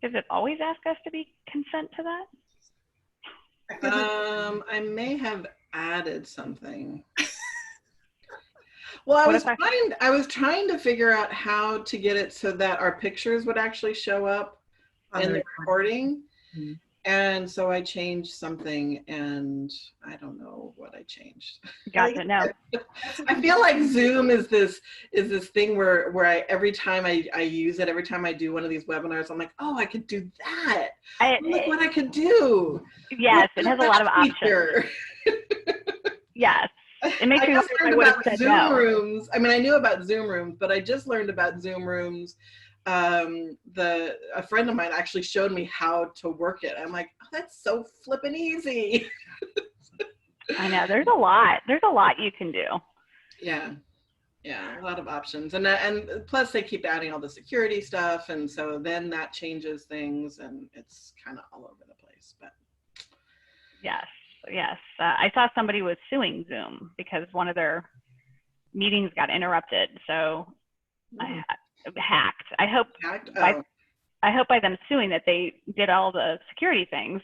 Does it always ask us to be consent to that? I may have added something. Well, I was trying to figure out how to get it so that our pictures would actually show up in the recording. Mm-hmm. And so I changed something, and I don't know what I changed. Gotcha. No. I feel like Zoom is this thing where I every time I use it, every time I do one of these webinars, I'm like, oh, I could do that. Look what I could do. Yes, it has a lot of options. Yes. It makes me wonder if I would have said Zoom rooms. I mean, I knew about Zoom rooms, but I just learned about Zoom rooms. A friend of mine actually showed me how to work it. I'm like, oh, that's so flippin' easy. I know, there's a lot you can do. Yeah, a lot of options, and plus they keep adding all the security stuff, and so then that changes things, and it's kind of all over the place. But yes, I saw somebody was suing Zoom because one of their meetings got interrupted, so hacked. I hope by them suing that they did all the security things,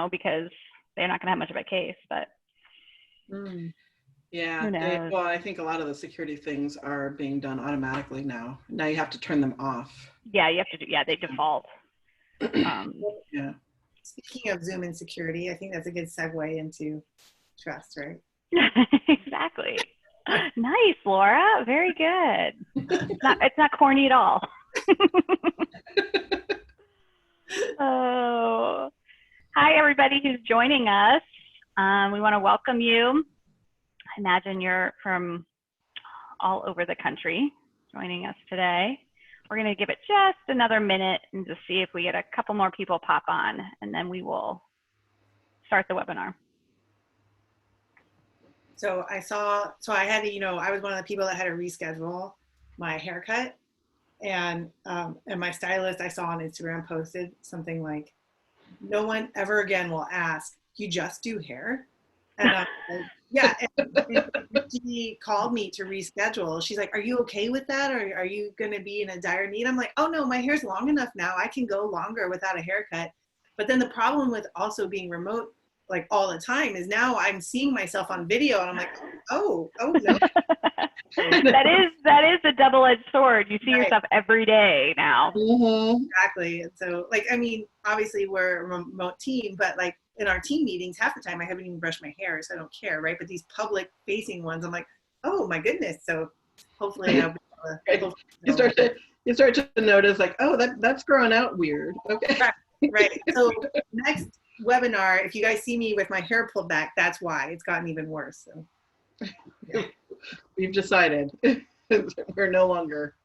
because they're not going to have much of a case. But yeah, well, I think a lot of the security things are being done automatically now. Now you have to turn them off. Yeah, you have to do. Yeah, they default. Yeah. Speaking of Zoom and security, I think that's a good segue into trust, right? Exactly. Nice, Laura. Very good. It's not corny at all. Oh, hi everybody who's joining us. We want to welcome you. I imagine you're from all over the country joining us today. We're going to give it just another minute and just see if we get a couple more people pop on, and then we will start the webinar. So I had to, I was one of the people that had to reschedule my haircut, and my stylist I saw on Instagram posted something like, no one ever again will ask, you just do hair? And I was like, yeah, and she called me to reschedule. She's like, are you okay with that? Or are you going to be in a dire need? I'm like, oh no, my hair's long enough now. I can go longer without a haircut. But then the problem with also being remote like all the time is now I'm seeing myself on video and I'm like, oh no. that is a double-edged sword. You see yourself every day now. Mm-hmm. Exactly. And so obviously we're a remote team, but like in our team meetings, half the time I haven't even brushed my hair, so I don't care, right? But these public facing ones, I'm like, oh my goodness. So hopefully I'll be able to you start to notice like, oh, that's growing out weird. Okay. Right. So next webinar, if you guys see me with my hair pulled back, that's why it's gotten even worse. So we've decided we're no longer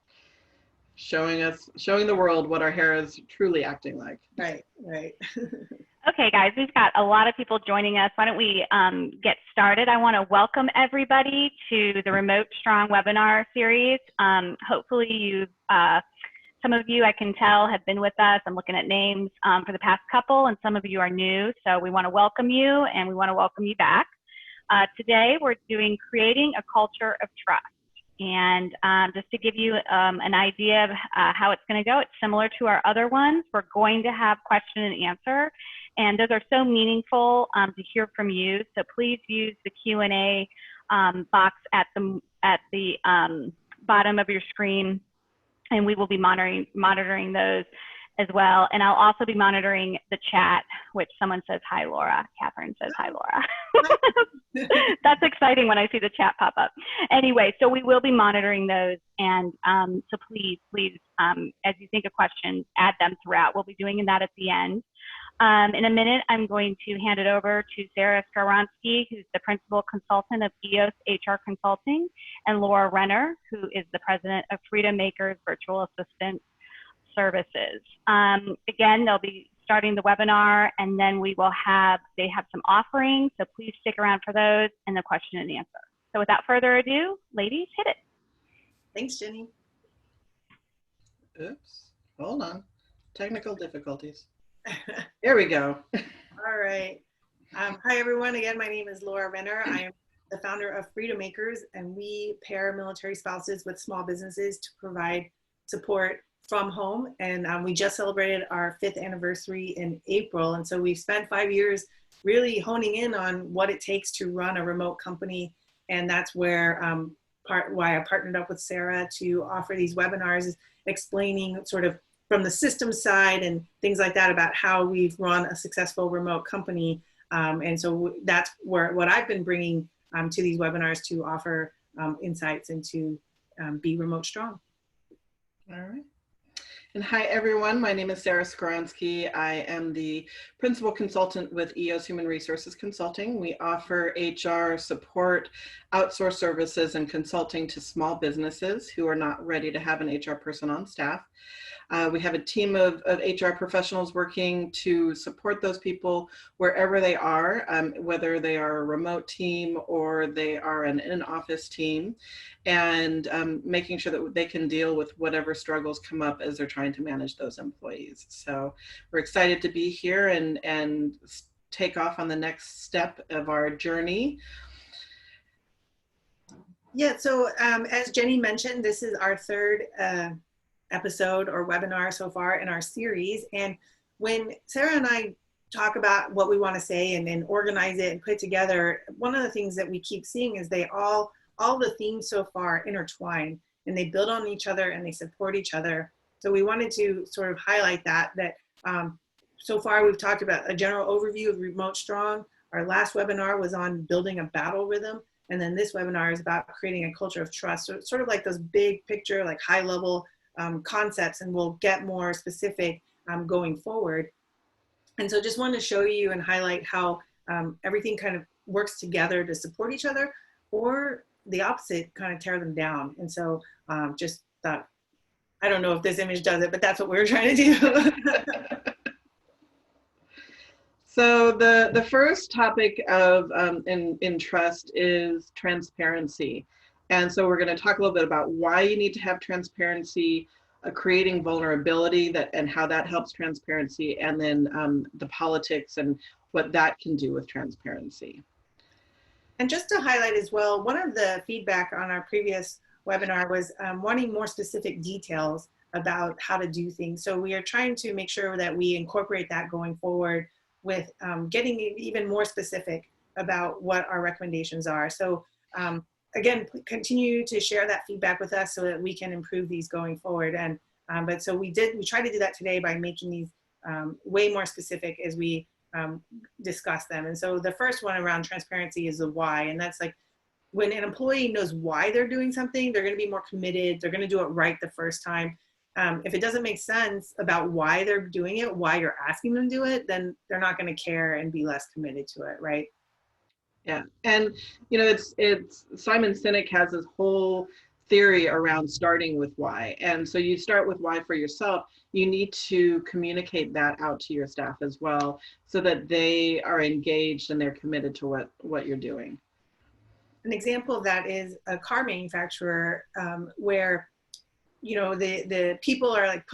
showing the world what our hair is truly acting like. Right. Okay, guys, we've got a lot of people joining us. Why don't we get started? I want to welcome everybody to the Remote Strong webinar series. Hopefully you've some of you, I can tell, have been with us. I'm looking at names for the past couple, and some of you are new. So we want to welcome you, and we want to welcome you back. Today, we're doing Creating a Culture of Trust. And just to give you an idea of how it's going to go, it's similar to our other ones. We're going to have question and answer, and those are so meaningful to hear from you. So please use the Q&A box at the bottom of your screen, and we will be monitoring those as well. And I'll also be monitoring the chat, which someone says, hi, Laura. Catherine says, hi, Laura. That's exciting when I see the chat pop up. Anyway, so we will be monitoring those. And so please, as you think of questions, add them throughout. We'll be doing that at the end. In a minute, I'm going to hand it over to Sarah Skaronsky, who's the Principal Consultant of EOS HR Consulting, and Laura Renner, who is the President of Freedom Makers Virtual Assistant Services. Again, they'll be starting the webinar, and then they have some offerings, so please stick around for those and the question and answer. So without further ado, ladies, hit it. Thanks, Jenny. Oops, hold on. Technical difficulties. There we go. All right. Hi, everyone. Again, my name is Laura Renner. I am the founder of Freedom Makers, and we pair military spouses with small businesses to provide support from home, and we just celebrated our 5th anniversary in April. And so we've spent 5 years really honing in on what it takes to run a remote company. And that's where why I partnered up with Sarah to offer these webinars, is explaining sort of from the system side and things like that about how we've run a successful remote company. And so that's what I've been bringing to these webinars, to offer insights and to be remote strong. All right. And hi, everyone. My name is Sarah Skoronsky. I am the principal consultant with EOS Human Resources Consulting. We offer HR support, outsource services, and consulting to small businesses who are not ready to have an HR person on staff. We have a team of HR professionals working to support those people wherever they are, whether they are a remote team or they are an in-office team, and making sure that they can deal with whatever struggles come up as they're trying to manage those employees. So we're excited to be here and take off on the next step of our journey. Yeah, so as Jenny mentioned, this is our 3rd episode or webinar so far in our series. And when Sarah and I talk about what we want to say and then organize it and put it together, one of the things that we keep seeing is all the themes so far intertwine, and they build on each other and they support each other. So we wanted to sort of highlight that so far we've talked about a general overview of Remote Strong. Our last webinar was on building a battle rhythm. And then this webinar is about creating a culture of trust. So it's sort of like those big picture, like high level concepts, and we'll get more specific going forward. And so just wanted to show you and highlight how everything kind of works together to support each other, or the opposite, kind of tear them down. And so just thought, I don't know if this image does it, but that's what we're trying to do. So the first topic of in trust is transparency. And so we're going to talk a little bit about why you need to have transparency, creating vulnerability and how that helps transparency, and then the politics and what that can do with transparency. And just to highlight as well, one of the feedback on our previous webinar was wanting more specific details about how to do things. So we are trying to make sure that we incorporate that going forward with getting even more specific about what our recommendations are. So again, continue to share that feedback with us so that we can improve these going forward. And but so we try to do that today by making these way more specific as we discuss them. And so the first one around transparency is the why, and that's like, when an employee knows why they're doing something, they're going to be more committed. They're going to do it right the first time. If it doesn't make sense about why they're doing it, why you're asking them to do it, then they're not going to care and be less committed to it, right? Yeah, and you know, it's Simon Sinek has this whole theory around starting with why. And so you start with why for yourself. You need to communicate that out to your staff as well, so that they are engaged and they're committed to what you're doing. An example of that is a car manufacturer where, you know, the people are like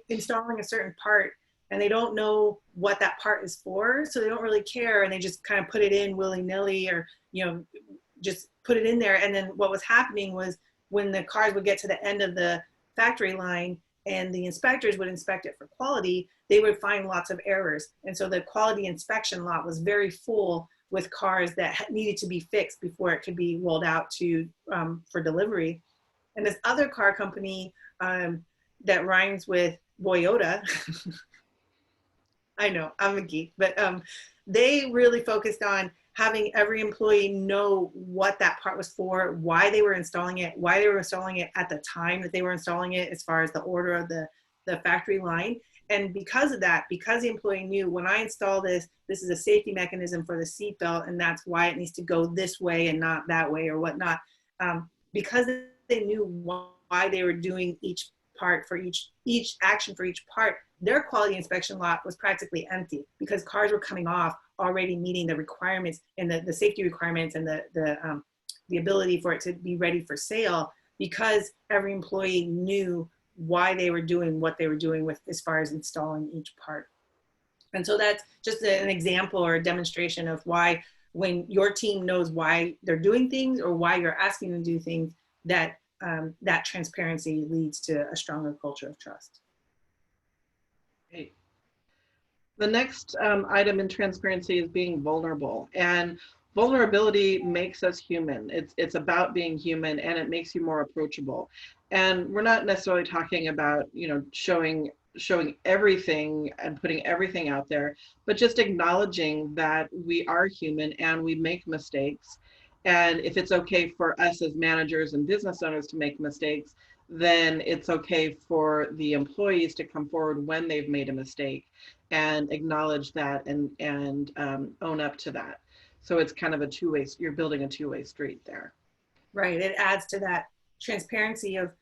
installing a certain part, and they don't know what that part is for, so they don't really care, and they just kind of put it in willy-nilly, or, you know, just put it in there. And then what was happening was, when the cars would get to the end of the factory line and the inspectors would inspect it for quality, they would find lots of errors. And so the quality inspection lot was very full with cars that needed to be fixed before it could be rolled out to for delivery. And this other car company that rhymes with Toyota, I know, I'm a geek, but they really focused on having every employee know what that part was for, why they were installing it at the time that they were installing it, as far as the order of the factory line. And because of that, because the employee knew, when I install this, this is a safety mechanism for the seatbelt, and that's why it needs to go this way and not that way or whatnot. Because they knew why they were doing each part for each action for each part, their quality inspection lot was practically empty, because cars were coming off already meeting the requirements and the safety requirements and the ability for it to be ready for sale, because every employee knew why they were doing what they were doing with, as far as installing each part. And so that's just an example or a demonstration of why, when your team knows why they're doing things or why you're asking them to do things, that that transparency leads to a stronger culture of trust. The next item in transparency is being vulnerable. And vulnerability makes us human. It's about being human, and it makes you more approachable. And we're not necessarily talking about, showing everything and putting everything out there, but just acknowledging that we are human and we make mistakes. And if it's okay for us as managers and business owners to make mistakes, then it's okay for the employees to come forward when they've made a mistake and acknowledge that and own up to that. So it's kind of a two-way, you're building a two-way street there. Right. It adds to that transparency of,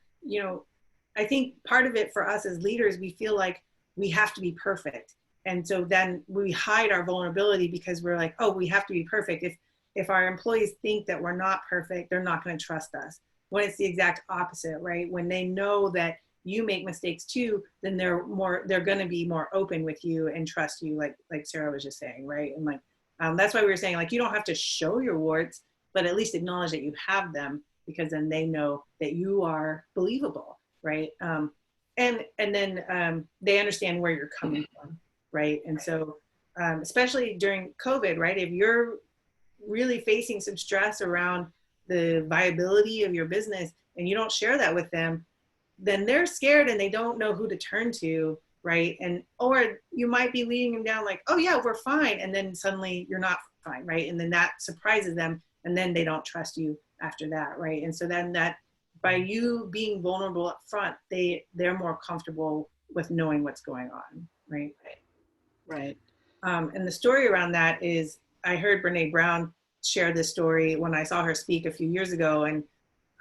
I think part of it for us as leaders, we feel like we have to be perfect. And so then we hide our vulnerability because we're like, oh, we have to be perfect. If our employees think that we're not perfect, they're not going to trust us. When it's the exact opposite, right? When they know that you make mistakes too, then they're going to be more open with you and trust you, like Sarah was just saying, right? And that's why we were saying, like, you don't have to show your warts, but at least acknowledge that you have them, because then they know that you are believable, right? And then they understand where you're coming from, right? And so especially during COVID, right? If you're really facing some stress around the viability of your business and you don't share that with them, then they're scared and they don't know who to turn to, right? Or you might be leading them down like, oh yeah, we're fine, and then suddenly you're not fine, right? And then that surprises them, and then they don't trust you after that, right? And so then that, by you being vulnerable up front, they're more comfortable with knowing what's going on, right? Right. And the story around that is, I heard Brene Brown share this story when I saw her speak a few years ago, and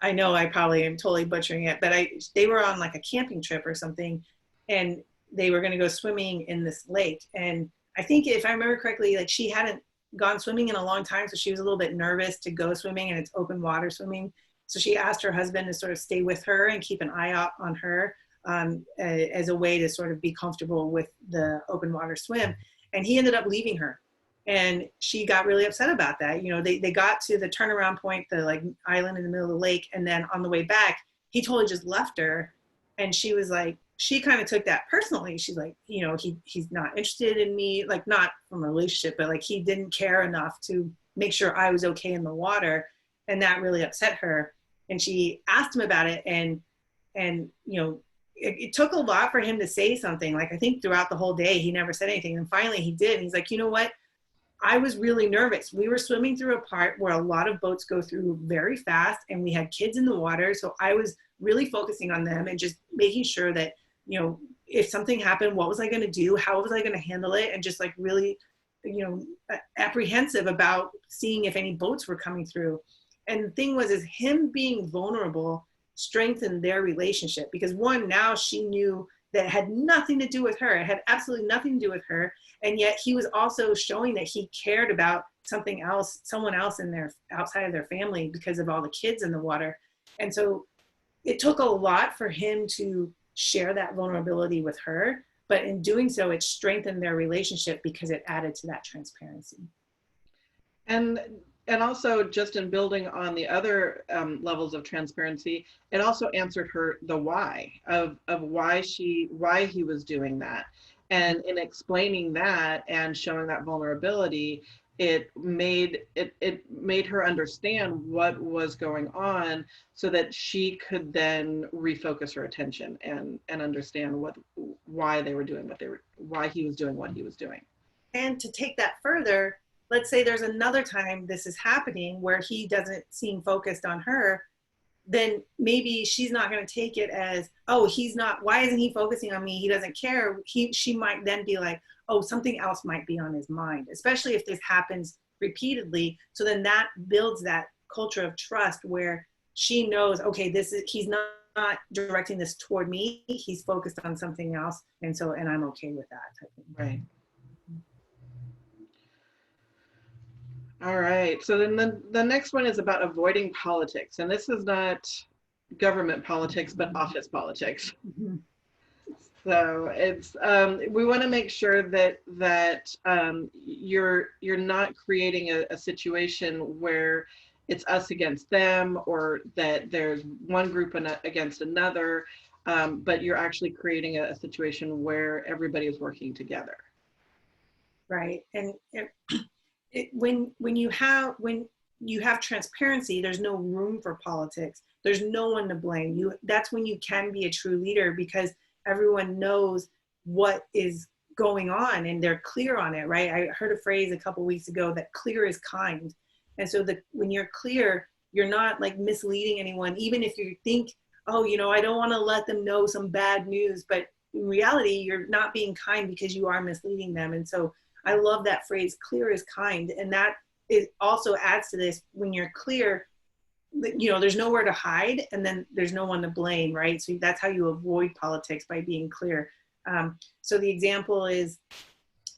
I know I probably am totally butchering it, but they were on like a camping trip or something, and they were going to go swimming in this lake. And I think if I remember correctly, like, she hadn't gone swimming in a long time, so she was a little bit nervous to go swimming, and it's open water swimming. So she asked her husband to sort of stay with her and keep an eye out on her as a way to sort of be comfortable with the open water swim. And he ended up leaving her. And she got really upset about that. They got to the turnaround point, the like island in the middle of the lake. And then on the way back, he totally just left her. And she was like, she kind of took that personally. She's like, he's not interested in me, like, not from a relationship, but like, he didn't care enough to make sure I was okay in the water. And that really upset her. And she asked him about it. And it took a lot for him to say something. Like, I think throughout the whole day, he never said anything. And finally he did. And he's like, you know what? I was really nervous. We were swimming through a part where a lot of boats go through very fast, and we had kids in the water. So I was really focusing on them and just making sure that, if something happened, what was I going to do? How was I going to handle it? And just like really, apprehensive about seeing if any boats were coming through. And the thing was, is him being vulnerable strengthened their relationship, because one, now she knew that had nothing to do with her. It had absolutely nothing to do with her. And yet he was also showing that he cared about something else, someone else outside of their family, because of all the kids in the water. And so it took a lot for him to share that vulnerability with her. But in doing so, it strengthened their relationship because it added to that transparency. And also, just in building on the other levels of transparency, it also answered her the why of why he was doing that. And in explaining that and showing that vulnerability, it made her understand what was going on, so that she could then refocus her attention and understand why he was doing what he was doing. And to take that further, let's say there's another time this is happening where he doesn't seem focused on her, then maybe she's not going to take it as, oh, why isn't he focusing on me? He doesn't care. She might then be like, oh, something else might be on his mind, especially if this happens repeatedly. So then that builds that culture of trust where she knows, okay, he's not directing this toward me. He's focused on something else. And I'm okay with that type of thing. Right. All right, so then the next one is about avoiding politics. And this is not government politics, but office politics. Mm-hmm. So it's, we want to make sure that you're not creating a situation where it's us against them, or that there's one group against another, but you're actually creating a situation where everybody is working together. right? And when you have transparency, there's no room for politics. There's no one to blame. That's when you can be a true leader, because everyone knows what is going on and they're clear on it, right? I heard a phrase a couple weeks ago that clear is kind. And so when you're clear, you're not like misleading anyone, even if you think, oh, I don't want to let them know some bad news, but in reality, you're not being kind because you are misleading them. And so I love that phrase, clear is kind. And that also adds to this. When you're clear, there's nowhere to hide, and then there's no one to blame, right? So that's how you avoid politics, by being clear. So the example is,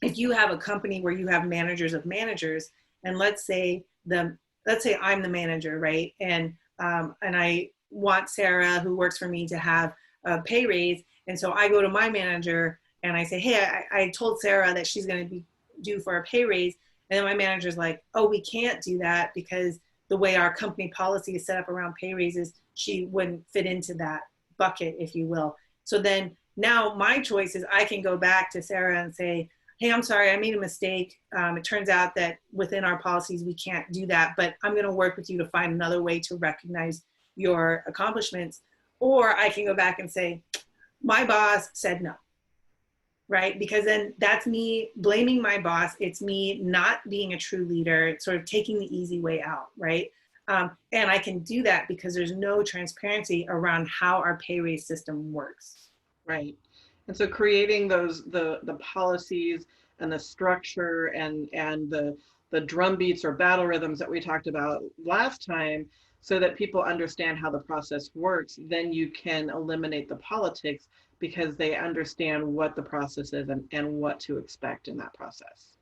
if you have a company where you have managers of managers, and let's say I'm the manager, right? And I want Sarah, who works for me, to have a pay raise. And so I go to my manager and I say, hey, I told Sarah that she's going to be due for a pay raise. And then my manager's like, oh, we can't do that because the way our company policy is set up around pay raises, she wouldn't fit into that bucket, if you will. So then now my choice is, I can go back to Sarah and say, hey, I'm sorry, I made a mistake. It turns out that within our policies, we can't do that, but I'm going to work with you to find another way to recognize your accomplishments. Or I can go back and say, my boss said no, right? Because then that's me blaming my boss. It's me not being a true leader. It's sort of taking the easy way out, right? And I can do that because there's no transparency around how our pay raise system works. Right. And so creating the policies and the structure and the drum beats or battle rhythms that we talked about last time, so that people understand how the process works, then you can eliminate the politics, because they understand what the process is and what to expect in that process.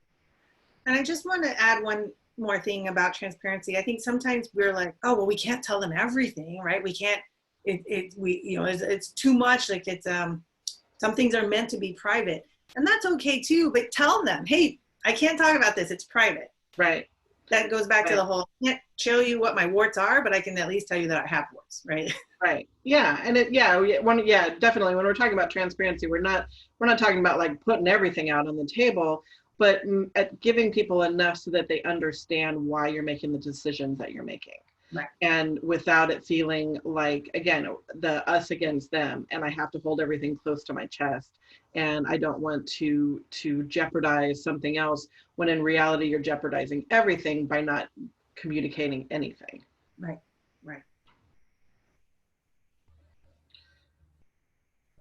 And I just want to add one more thing about transparency. I think sometimes we're like, oh, well, we can't tell them everything, right? We can't, it's too much. Like some things are meant to be private, and that's okay too, but tell them, hey, I can't talk about this. It's private. Right. That goes back to the whole, I can't show you what my warts are, but I can at least tell you that I have warts, right? Right. Yeah. And definitely when we're talking about transparency, we're not talking about like putting everything out on the table, but at giving people enough so that they understand why you're making the decisions that you're making. Right. And without it feeling like, again, the us against them, and I have to hold everything close to my chest, and I don't want to jeopardize something else, when in reality you're jeopardizing everything by not communicating anything. Right. Right.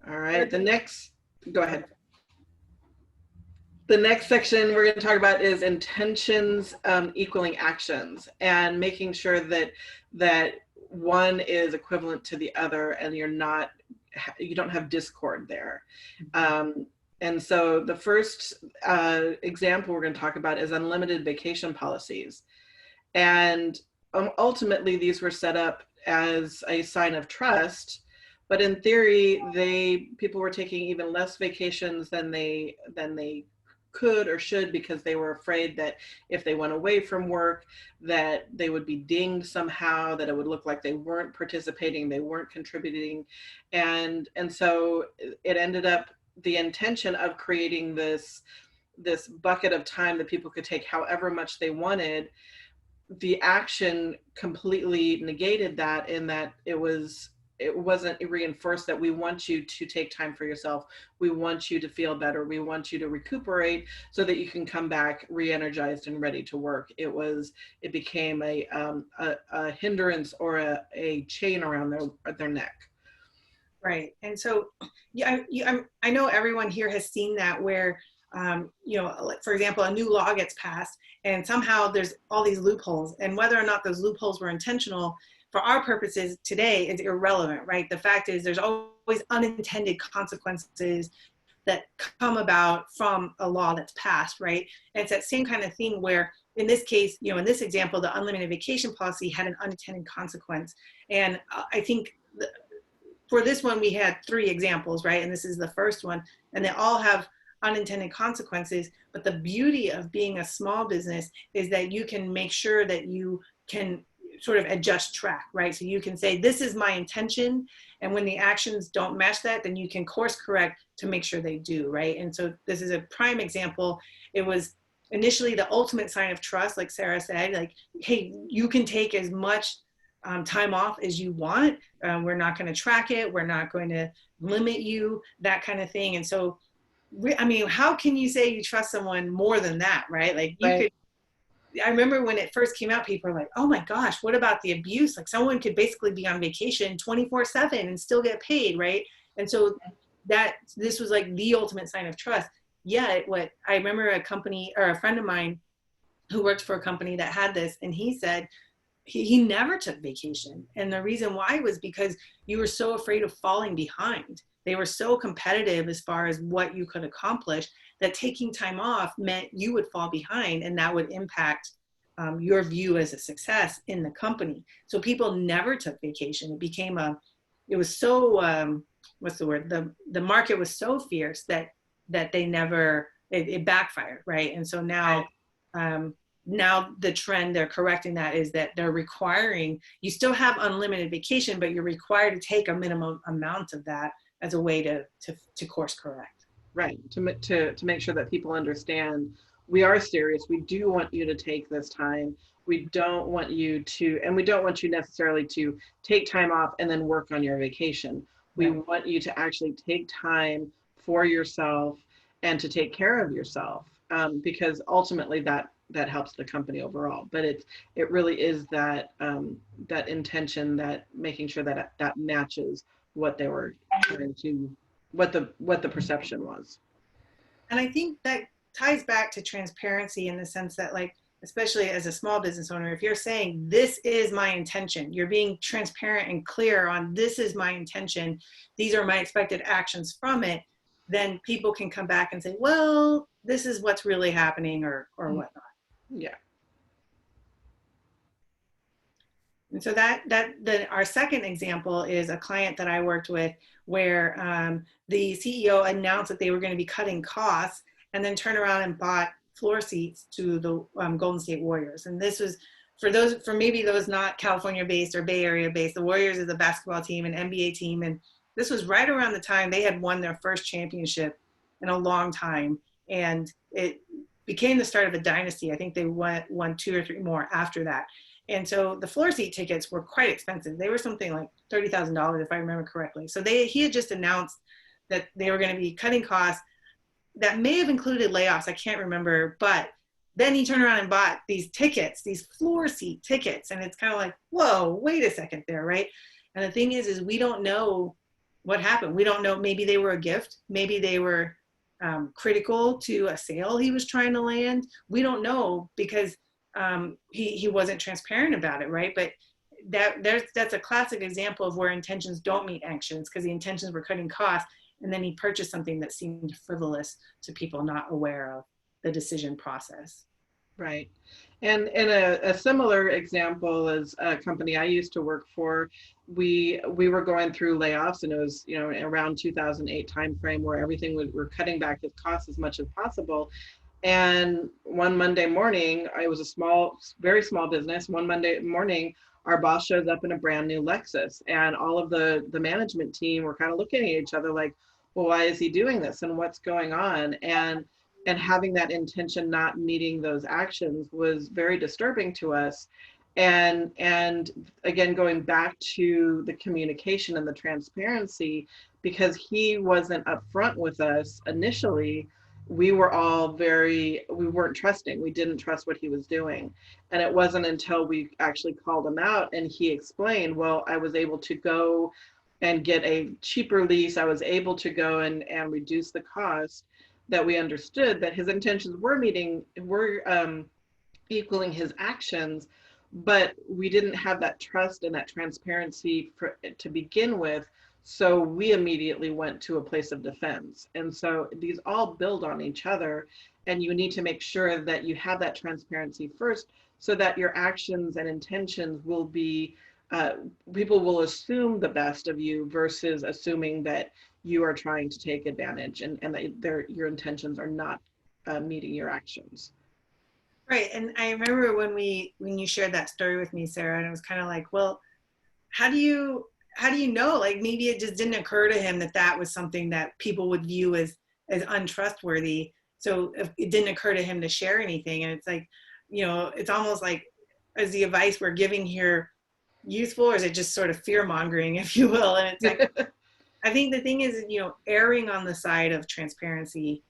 All right. Go ahead. The next section we're going to talk about is intentions equaling actions, and making sure that one is equivalent to the other, and you don't have discord there. And so the first example we're going to talk about is unlimited vacation policies. And ultimately, these were set up as a sign of trust. But in theory, people were taking even less vacations than they could or should, because they were afraid that if they went away from work, that they would be dinged somehow, that it would look like they weren't participating, they weren't contributing. And so it ended up, the intention of creating this bucket of time that people could take however much they wanted, the action completely negated that, in that it wasn't reinforced that we want you to take time for yourself. We want you to feel better. We want you to recuperate so that you can come back re-energized and ready to work. It became a hindrance or a chain around their neck. Right. And so, I know everyone here has seen that, where, for example, a new law gets passed and somehow there's all these loopholes, and whether or not those loopholes were intentional, for our purposes today, is irrelevant, right? The fact is, there's always unintended consequences that come about from a law that's passed, right? And it's that same kind of thing where, in this case, in this example, the unlimited vacation policy had an unintended consequence. And I think for this one, we had 3 examples, right? And this is the first one, and they all have unintended consequences. But the beauty of being a small business is that you can make sure that you can sort of adjust track, right? So you can say, this is my intention, and when the actions don't match that, then you can course correct to make sure they do, right? And so this is a prime example. It was initially the ultimate sign of trust, like Sarah said, like, hey, you can take as much time off as you want. We're not going to track it. We're not going to limit you, that kind of thing. And so, I mean, how can you say you trust someone more than that, right? Like you could, I remember when it first came out, people were like, oh my gosh, what about the abuse? Like someone could basically be on vacation 24/7 and still get paid, right? And so this was like the ultimate sign of trust. Yet what I remember a company or a friend of mine who worked for a company that had this, and he said he never took vacation. And the reason why was because you were so afraid of falling behind. They were so competitive as far as what you could accomplish that taking time off meant you would fall behind, and that would impact your view as a success in the company. So people never took vacation. It was so, what's the word? The market was so fierce that they never, it backfired, right? And so now, now the trend, they're correcting that, is that they're requiring, you still have unlimited vacation, but you're required to take a minimum amount of that as a way to course correct. Right, to make sure that people understand we are serious. We do want you to take this time. We don't want you to, and we don't want you necessarily to take time off and then work on your vacation. We want you to actually take time for yourself and to take care of yourself, because ultimately that helps the company overall. But it really is that that intention, that making sure that that matches what they were trying to, what the perception was. And I think that ties back to transparency in the sense that, like, especially as a small business owner, if you're saying, this is my intention, you're being transparent and clear on, this is my intention, these are my expected actions from it, then people can come back and say, well, this is what's really happening, or whatnot. Yeah. And so our second example is a client that I worked with where the CEO announced that they were going to be cutting costs, and then turned around and bought floor seats to the Golden State Warriors. And this was for maybe those not California based or Bay Area based. The Warriors is a basketball team, an NBA team, and this was right around the time they had won their first championship in a long time, and it became the start of a dynasty. I think they won 2 or 3 more after that. And so the floor seat tickets were quite expensive. They were something like $30,000 if I remember correctly. So he had just announced that they were going to be cutting costs. That may have included layoffs, I can't remember, but then he turned around and bought these tickets, these floor seat tickets. And it's kind of like, whoa, wait a second there, right? And the thing is we don't know what happened. We don't know, maybe they were a gift. Maybe they were critical to a sale he was trying to land. We don't know because he wasn't transparent about it, right? But that's a classic example of where intentions don't meet actions, because the intentions were cutting costs, and then he purchased something that seemed frivolous to people not aware of the decision process. Right. And in a similar example is a company I used to work for, we were going through layoffs, and it was, around 2008 timeframe where everything we're cutting back its costs as much as possible. And one Monday morning, it was a very small business. One Monday morning, our boss shows up in a brand new Lexus, and all of the management team were kind of looking at each other like, well, why is he doing this, and what's going on? And having that intention not meeting those actions was very disturbing to us. And again, going back to the communication and the transparency, because he wasn't upfront with us initially, we weren't trusting. We didn't trust what he was doing. And it wasn't until we actually called him out and he explained, well, I was able to go and get a cheaper lease. I was able to go and reduce the cost, that we understood that his intentions were equaling his actions, but we didn't have that trust and that transparency to begin with. So we immediately went to a place of defense. And so these all build on each other, and you need to make sure that you have that transparency first, so that your actions and intentions will be, people will assume the best of you versus assuming that you are trying to take advantage, and that your intentions are not meeting your actions. Right. And I remember when you shared that story with me, Sarah, and it was kind of like, well, how do you know? Like, maybe it just didn't occur to him that was something that people would view as untrustworthy. So if it didn't occur to him to share anything. And it's like, you know, it's almost like, is the advice we're giving here useful, or is it just sort of fear mongering, if you will? And it's like, I think the thing is, you know, erring on the side of transparency,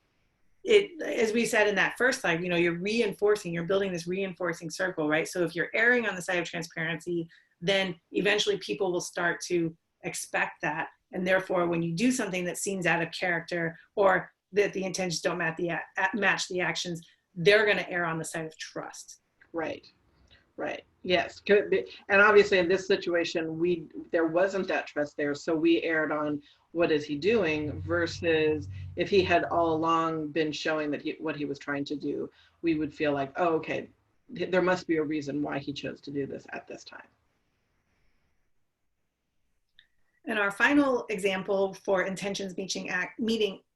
it, as we said in that first slide, you know, you're building this reinforcing circle, right? So if you're erring on the side of transparency, then eventually people will start to expect that. And therefore, when you do something that seems out of character, or that the intentions don't match the actions, they're going to err on the side of trust. Right. Right. Yes. And obviously in this situation, there wasn't that trust there. So we erred on what is he doing, versus if he had all along been showing that what he was trying to do, we would feel like, oh, okay, there must be a reason why he chose to do this at this time. And our final example for intentions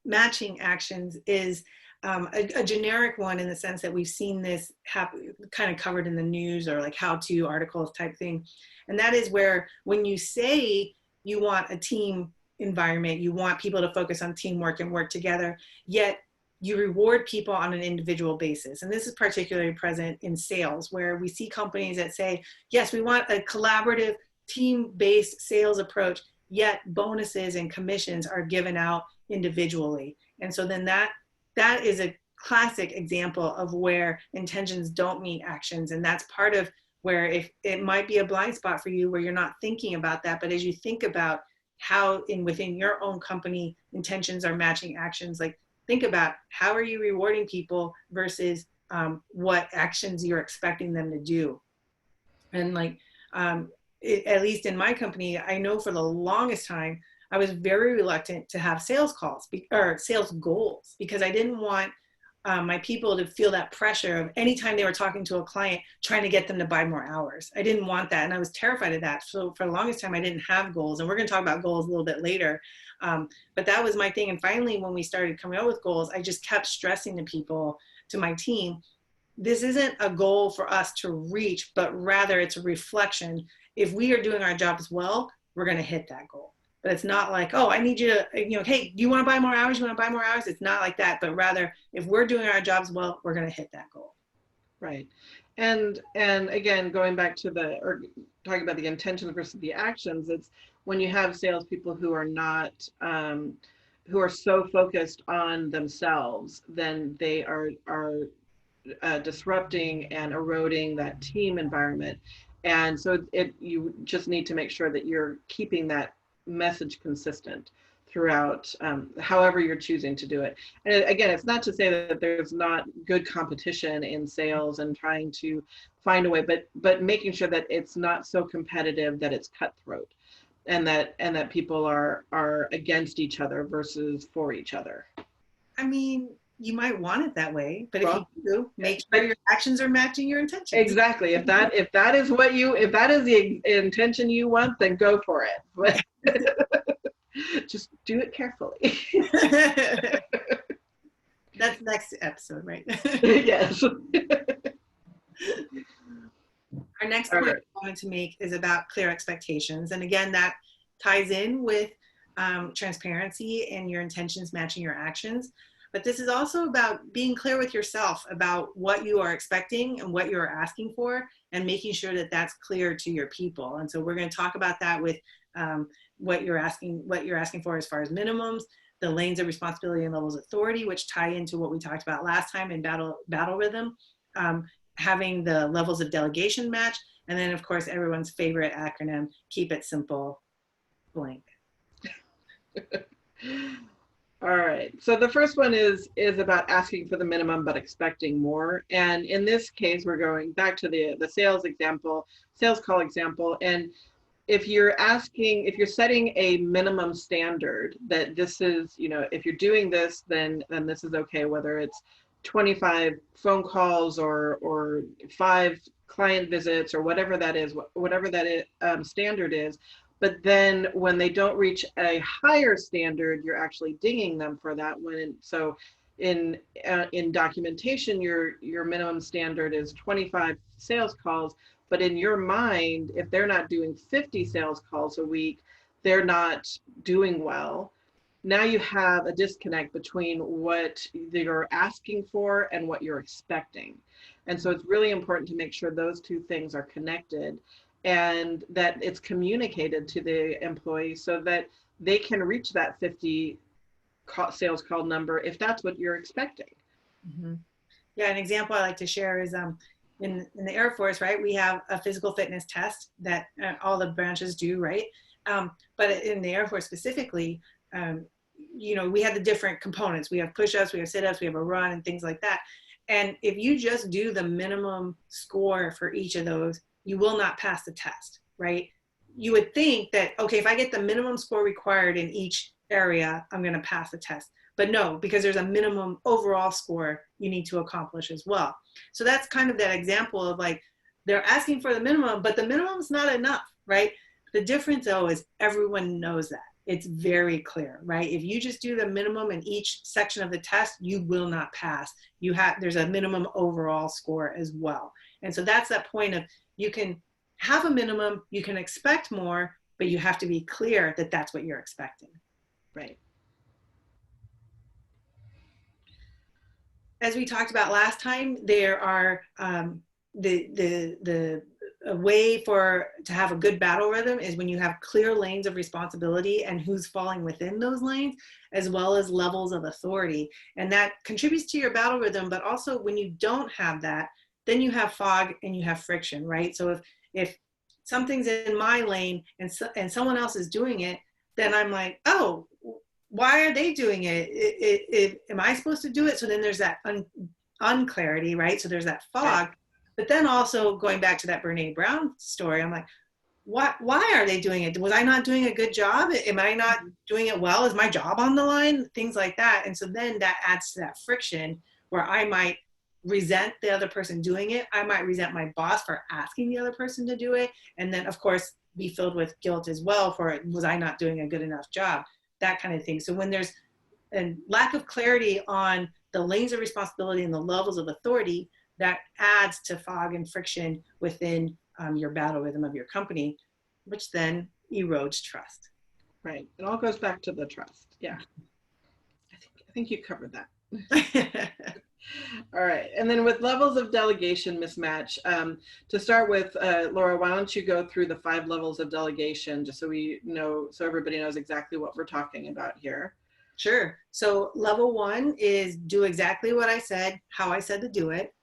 matching actions is a generic one, in the sense that we've seen this happen, kind of covered in the news, or like how-to articles type thing. And that is where, when you say you want a team environment, you want people to focus on teamwork and work together, yet you reward people on an individual basis. And this is particularly present in sales, where we see companies that say, yes, we want a collaborative team-based sales approach, yet bonuses and commissions are given out individually. And so then that is a classic example of where intentions don't meet actions. And that's part of where, if it might be a blind spot for you, where you're not thinking about that, but as you think about how within your own company intentions are matching actions, like think about how are you rewarding people versus what actions you're expecting them to do. And like, at least in my company, I know for the longest time, I was very reluctant to have sales calls or sales goals, because I didn't want my people to feel that pressure of anytime they were talking to a client, trying to get them to buy more hours. I didn't want that. And I was terrified of that. So for the longest time, I didn't have goals. And we're going to talk about goals a little bit later. But that was my thing. And finally, when we started coming up with goals, I just kept stressing to people, to my team, this isn't a goal for us to reach, but rather it's a reflection. If we are doing our jobs well, we're going to hit that goal. But it's not like, oh, I need you to, you know, hey, do you want to buy more hours? You want to buy more hours? It's not like that. But rather, if we're doing our jobs well, we're going to hit that goal. Right. And again, going back to talking about the intentions versus the actions, it's when you have salespeople who are not, who are so focused on themselves, then they are disrupting and eroding that team environment. And so you just need to make sure that you're keeping that message consistent throughout, however you're choosing to do it. And again, it's not to say that there's not good competition in sales and trying to find a way, but making sure that it's not so competitive that it's cutthroat, and that people are against each other versus for each other. I mean, you might want it that way, but if you do, make sure your actions are matching your intentions. Exactly. If that is the intention you want, then go for it. But just do it carefully. That's next episode, right? Yes. Our next point I wanted to make is about clear expectations. And again, that ties in with transparency and your intentions matching your actions. But this is also about being clear with yourself about what you are expecting and what you're asking for, and making sure that that's clear to your people. And so we're going to talk about that with what you're asking for as far as minimums, the lanes of responsibility and levels of authority, which tie into what we talked about last time in battle rhythm, having the levels of delegation match, and then of course everyone's favorite acronym, keep it simple, blank. All right, so the first one is about asking for the minimum but expecting more. And in this case, we're going back to the sales call example. And if you're setting a minimum standard that this is, you know, if you're doing this, then this is okay, whether it's 25 phone calls or 5 client visits or whatever that is, standard is. But then when they don't reach a higher standard, you're actually dinging them for that one. So in documentation, your minimum standard is 25 sales calls. But in your mind, if they're not doing 50 sales calls a week, they're not doing well. now you have a disconnect between what you're asking for and what you're expecting. And so it's really important to make sure those two things are connected and that it's communicated to the employee so that they can reach that 50 sales call number if that's what you're expecting. Mm-hmm. Yeah, an example I like to share is in the Air Force, right? We have a physical fitness test that all the branches do, right? But in the Air Force specifically, you know, we have the different components. We have push-ups, we have sit-ups, we have a run and things like that. And if you just do the minimum score for each of those, you will not pass the test, right? You would think that, okay, if I get the minimum score required in each area, I'm going to pass the test. But no, because there's a minimum overall score you need to accomplish as well. So that's kind of that example of like, they're asking for the minimum, but the minimum's not enough, right? The difference though is everyone knows that. It's very clear, right? If you just do the minimum in each section of the test, you will not pass. There's a minimum overall score as well. And so that's that point of, you can have a minimum, you can expect more, but you have to be clear that that's what you're expecting. Right. As we talked about last time, there are a way to have a good battle rhythm is when you have clear lanes of responsibility and who's falling within those lanes, as well as levels of authority. And that contributes to your battle rhythm, but also when you don't have that, then you have fog and you have friction, right? So if something's in my lane and someone else is doing it, then I'm like, oh, why are they doing it? Am I supposed to do it? So then there's that unclarity, right? So there's that fog. But then also going back to that Brene Brown story, I'm like, why are they doing it? Was I not doing a good job? Am I not doing it well? Is my job on the line? Things like that. And so then that adds to that friction where I might resent the other person doing it. I might resent my boss for asking the other person to do it. And then of course, be filled with guilt as well for, was I not doing a good enough job? That kind of thing. So when there's a lack of clarity on the lanes of responsibility and the levels of authority, that adds to fog and friction within your battle rhythm of your company, which then erodes trust. Right. It all goes back to the trust. Yeah. I think you covered that. All right. And then with levels of delegation mismatch, to start with, Laura, why don't you go through the 5 levels of delegation just so we know, so everybody knows exactly what we're talking about here. Sure. So level 1 is do exactly what I said, how I said to do it.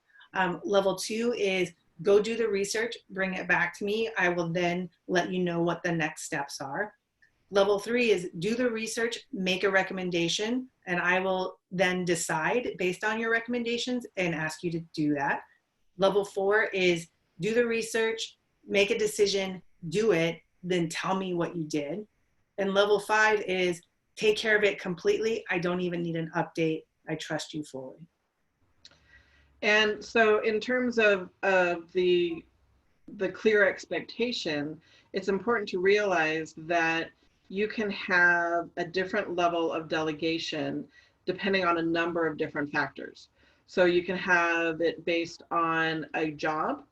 Level 2 is go do the research, bring it back to me. I will then let you know what the next steps are. Level 3 is do the research, make a recommendation, and I will then decide based on your recommendations and ask you to do that. Level 4 is do the research, make a decision, do it, then tell me what you did. And level 5 is take care of it completely. I don't even need an update. I trust you fully. And so in terms of the clear expectation, it's important to realize that you can have a different level of delegation depending on a number of different factors. So you can have it based on a job,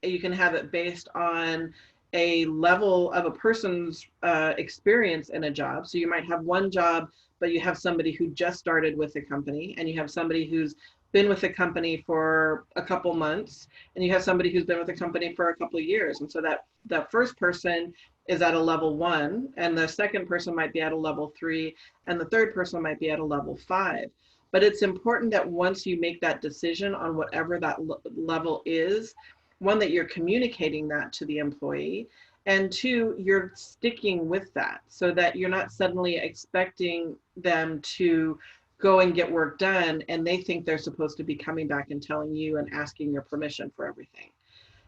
you can have it based on a level of a person's experience in a job. So you might have one job, but you have somebody who just started with the company, and you have somebody who's been with the company for a couple months, and you have somebody who's been with the company for a couple of years. And so that first person is at a level 1, and the second person might be at a level 3, and the third person might be at a level 5. But it's important that once you make that decision on whatever that level is, one, that you're communicating that to the employee, and 2, you're sticking with that so that you're not suddenly expecting them to go and get work done and they think they're supposed to be coming back and telling you and asking your permission for everything.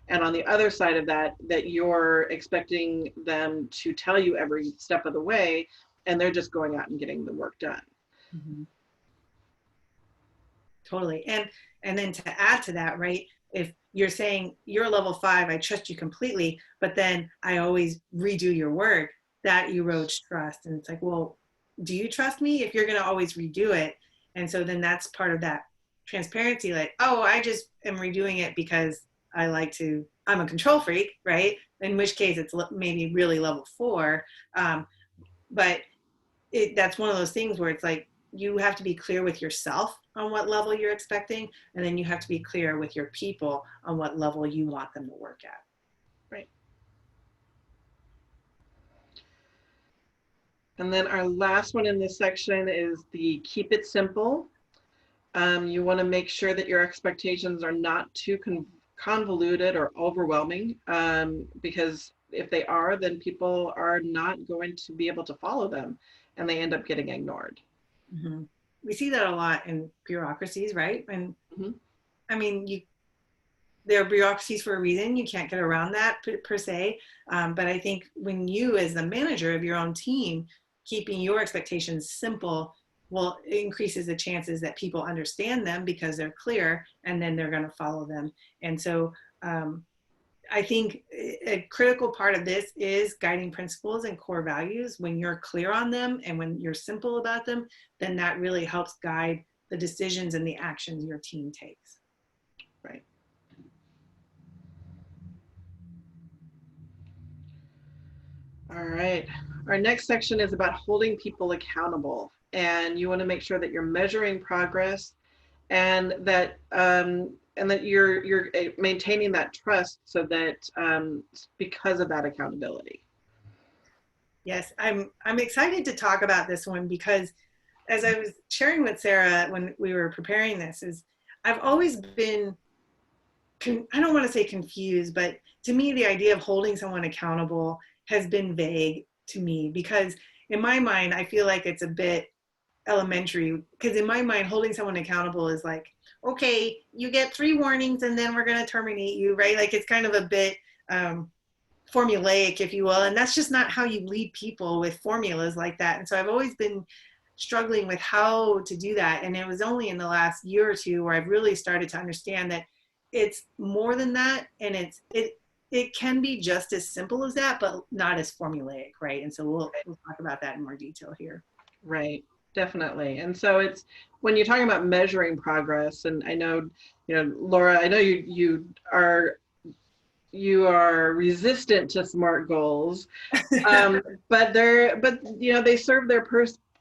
And on the other side of that, that you're expecting them to tell you every step of the way and they're just going out and getting the work done. Mm-hmm. Totally. And then to add to that, right, if you're saying you're level 5, I trust you completely, but then I always redo your work, that erodes trust. And it's like, well, do you trust me if you're going to always redo it? And so then that's part of that transparency, like, oh, I just am redoing it because I'm a control freak, right? In which case it's maybe really level 4. But that's one of those things where it's like, you have to be clear with yourself on what level you're expecting, and then you have to be clear with your people on what level you want them to work at. Right. And then our last one in this section is the keep it simple. You want to make sure that your expectations are not too convoluted or overwhelming, because if they are, then people are not going to be able to follow them and they end up getting ignored. Mm-hmm. We see that a lot in bureaucracies, right? And mm-hmm. I mean, there are bureaucracies for a reason. You can't get around that per se. But I think when you, as the manager of your own team, keeping your expectations simple, well, it increases the chances that people understand them because they're clear, and then they're going to follow them. And so I think a critical part of this is guiding principles and core values. When you're clear on them and when you're simple about them, then that really helps guide the decisions and the actions your team takes. Right. All right. Our next section is about holding people accountable. And you want to make sure that you're measuring progress and that you're maintaining that trust, so that because of that accountability. Yes, I'm excited to talk about this one because, as I was sharing with Sarah when we were preparing this, is I've always been, I don't want to say confused, but to me the idea of holding someone accountable has been vague to me, because in my mind I feel like it's a bit elementary, because in my mind holding someone accountable is like, okay, you get 3 warnings and then we're going to terminate you, right? Like it's kind of a bit formulaic, if you will, and that's just not how you lead people with formulas like that. And so I've always been struggling with how to do that, and it was only in the last year or two where I've really started to understand that it's more than that, and it can be just as simple as that, but not as formulaic, right? And so we'll talk about that in more detail here. Right. Definitely. And so it's, when you're talking about measuring progress, and I know, Laura, I know you are resistant to SMART goals, but they serve their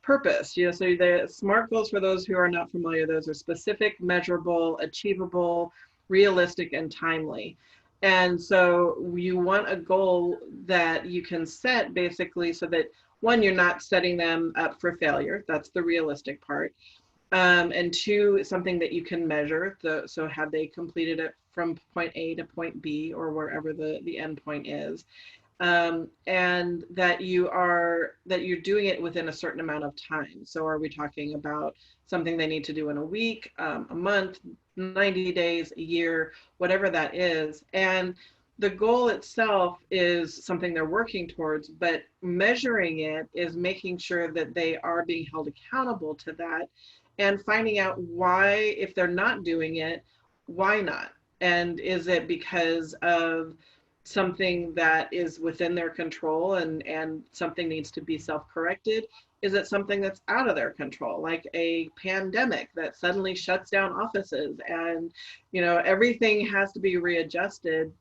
purpose. So the SMART goals, for those who are not familiar, those are specific, measurable, achievable, realistic, and timely. And so you want a goal that you can set basically so that, one, you're not setting them up for failure. That's the realistic part. And 2, something that you can measure. So have they completed it from point A to point B, or wherever the end point is, and that you're doing it within a certain amount of time. So are we talking about something they need to do in a week, a month, 90 days, a year, whatever that is? And the goal itself is something they're working towards, but measuring it is making sure that they are being held accountable to that, and finding out why, if they're not doing it, why not? And is it because of something that is within their control and something needs to be self-corrected? Is it something that's out of their control, like a pandemic that suddenly shuts down offices and everything has to be readjusted?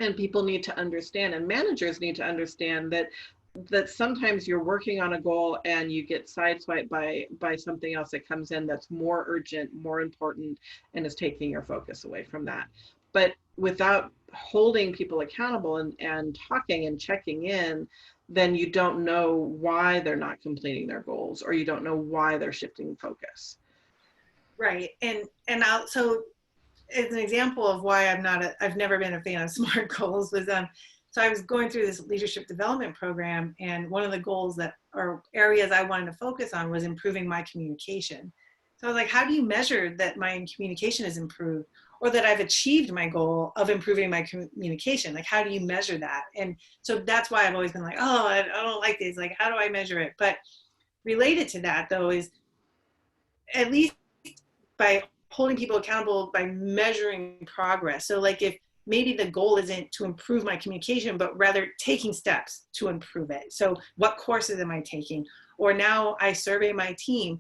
And people need to understand, and managers need to understand that sometimes you're working on a goal and you get sideswiped by something else that comes in that's more urgent, more important, and is taking your focus away from that. But without holding people accountable and talking and checking in, then you don't know why they're not completing their goals, or you don't know why they're shifting focus. Right. And so as an example of why I've never been a fan of SMART goals was, so I was going through this leadership development program, and one of the goals or areas I wanted to focus on was improving my communication. So I was like, how do you measure that my communication is improved, or that I've achieved my goal of improving my communication? Like, how do you measure that? And so that's why I've always been like, oh, I don't like this. Like, how do I measure it? But related to that, though, is at least by holding people accountable by measuring progress. So like, if maybe the goal isn't to improve my communication, but rather taking steps to improve it. So what courses am I taking? Or now I survey my team,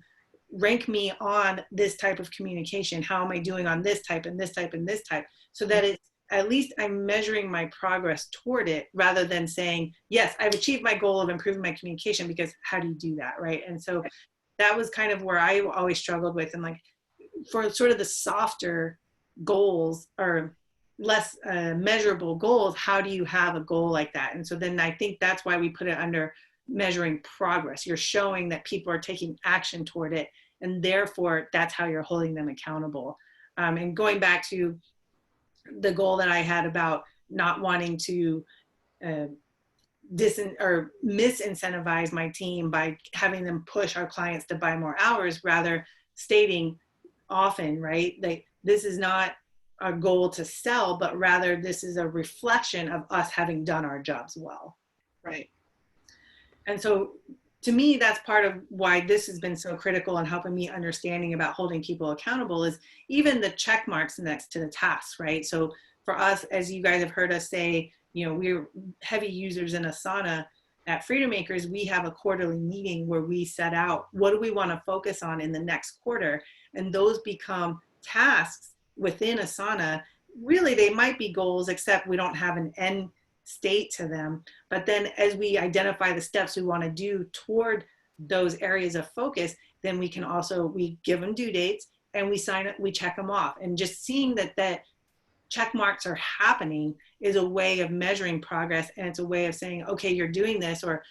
rank me on this type of communication. How am I doing on this type and this type and this type? So that it's at least I'm measuring my progress toward it, rather than saying, yes, I've achieved my goal of improving my communication, because how do you do that, right? And so that was kind of where I always struggled with. And like, for sort of the softer goals, or less measurable goals, how do you have a goal like that? And so then I think that's why we put it under measuring progress. You're showing that people are taking action toward it, and therefore that's how you're holding them accountable. And going back to the goal that I had about not wanting to misincentivize my team by having them push our clients to buy more hours, rather stating often, right, like, this is not a goal to sell, but rather this is a reflection of us having done our jobs well. Right. And so to me, that's part of why this has been so critical in helping me understanding about holding people accountable, is even the check marks next to the tasks, right? So for us, as you guys have heard us say, you know, we're heavy users in Asana. At Freedom Makers, we have a quarterly meeting where we set out what do we want to focus on in the next quarter, and those become tasks within Asana. Really, they might be goals, except we don't have an end state to them. But then as we identify the steps we want to do toward those areas of focus, then we give them due dates, and we check them off. And just seeing that check marks are happening is a way of measuring progress, and it's a way of saying, okay, you're doing this, or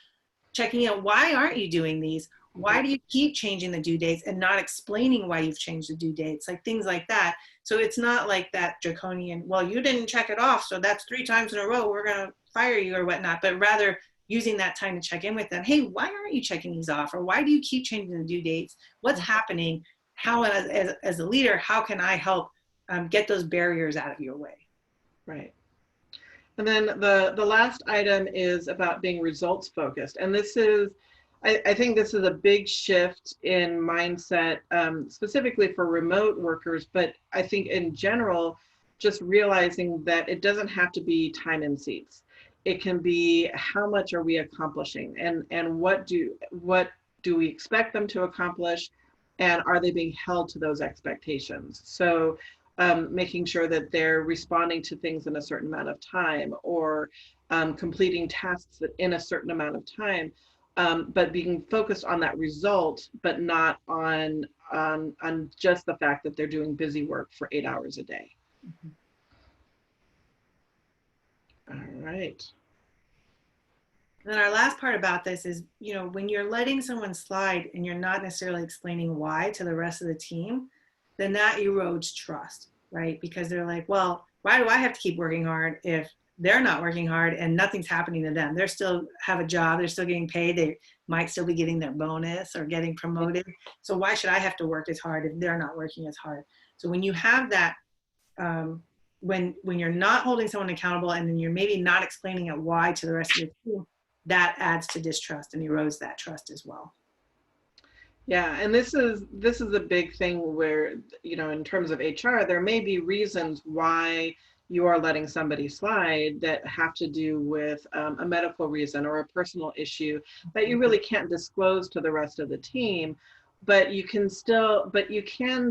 checking out, why aren't you doing these? Why do you keep changing the due dates and not explaining why you've changed the due dates? Like things like that. So it's not like that draconian, well, you didn't check it off, so that's 3 times in a row, we're going to fire you or whatnot, but rather using that time to check in with them. Hey, why aren't you checking these off? Or why do you keep changing the due dates? What's happening? How, as a leader, how can I help get those barriers out of your way? Right. And then the last item is about being results focused. And this is, I think this is a big shift in mindset, specifically for remote workers, but I think in general, just realizing that it doesn't have to be time in seats. It can be how much are we accomplishing, and what do we expect them to accomplish, and are they being held to those expectations? So making sure that they're responding to things in a certain amount of time, or completing tasks in a certain amount of time, but being focused on that result, but not on just the fact that they're doing busy work for 8 hours a day. Mm-hmm. All right. And then our last part about this is, you know, when you're letting someone slide and you're not necessarily explaining why to the rest of the team, then that erodes trust, right? Because they're like, well, why do I have to keep working hard if they're not working hard and nothing's happening to them? They're still have a job, they're still getting paid, they might still be getting their bonus or getting promoted. So why should I have to work as hard if they're not working as hard? So when you have that, when you're not holding someone accountable, and then you're maybe not explaining it why to the rest of the team, that adds to distrust and erodes that trust as well. Yeah, and this is a big thing where, you know, in terms of HR, there may be reasons why you are letting somebody slide that have to do with a medical reason or a personal issue that you really can't disclose to the rest of the team, but you can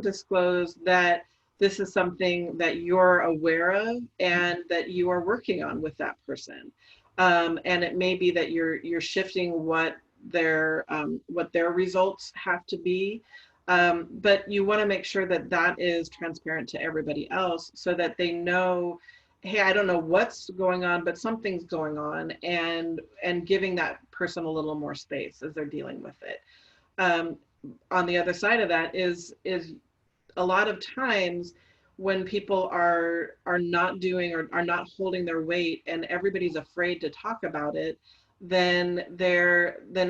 disclose that this is something that you're aware of and that you are working on with that person. And it may be that you're shifting what their results have to be, but you want to make sure that that is transparent to everybody else, so that they know, hey, I don't know what's going on, but something's going on, and giving that person a little more space as they're dealing with it. On the other side of that is a lot of times when people are not doing or are not holding their weight, and everybody's afraid to talk about it, then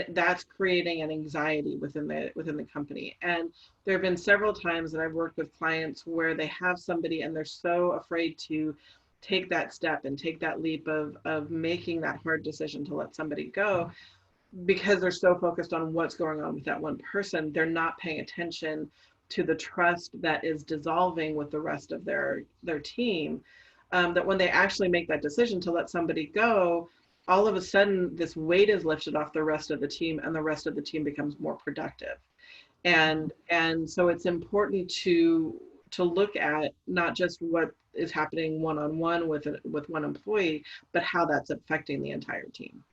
that's creating an anxiety within the company. And there have been several times that I've worked with clients where they have somebody and they're so afraid to take that step and take that leap of making that hard decision to let somebody go, because they're so focused on what's going on with that one person. They're not paying attention to the trust that is dissolving with the rest of their team, that when they actually make that decision to let somebody go, all of a sudden this weight is lifted off the rest of the team, and the rest of the team becomes more productive. And so it's important to to look at not just what is happening one-on-one with one employee, but how that's affecting the entire team.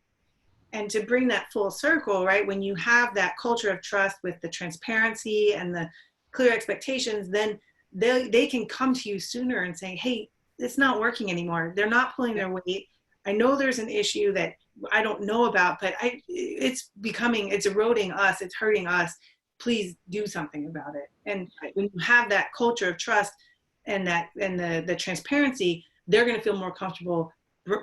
And to bring that full circle, right, when you have that culture of trust with the transparency and the clear expectations, then they can come to you sooner and say, hey, it's not working anymore. They're not pulling their weight. I know there's an issue that I don't know about, but it's eroding us, it's hurting us. Please do something about it. And when you have that culture of trust and the transparency, they're going to feel more comfortable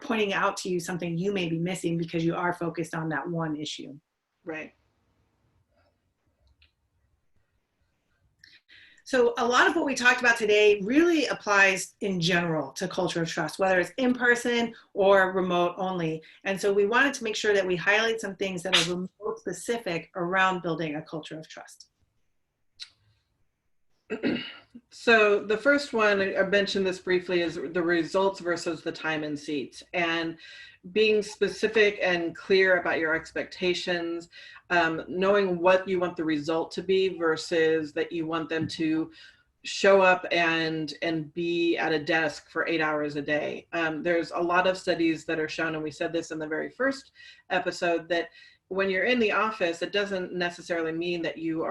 pointing out to you something you may be missing because you are focused on that one issue. Right. So a lot of what we talked about today really applies in general to culture of trust, whether it's in person or remote only. And so we wanted to make sure that we highlight some things that are remote specific around building a culture of trust. So the first one, I mentioned this briefly, is the results versus the time and seats, and being specific and clear about your expectations, knowing what you want the result to be versus that you want them to show up and be at a desk for 8 hours a day. There's a lot of studies that are shown, and we said this in the very first episode, that when you're in the office, it doesn't necessarily mean that you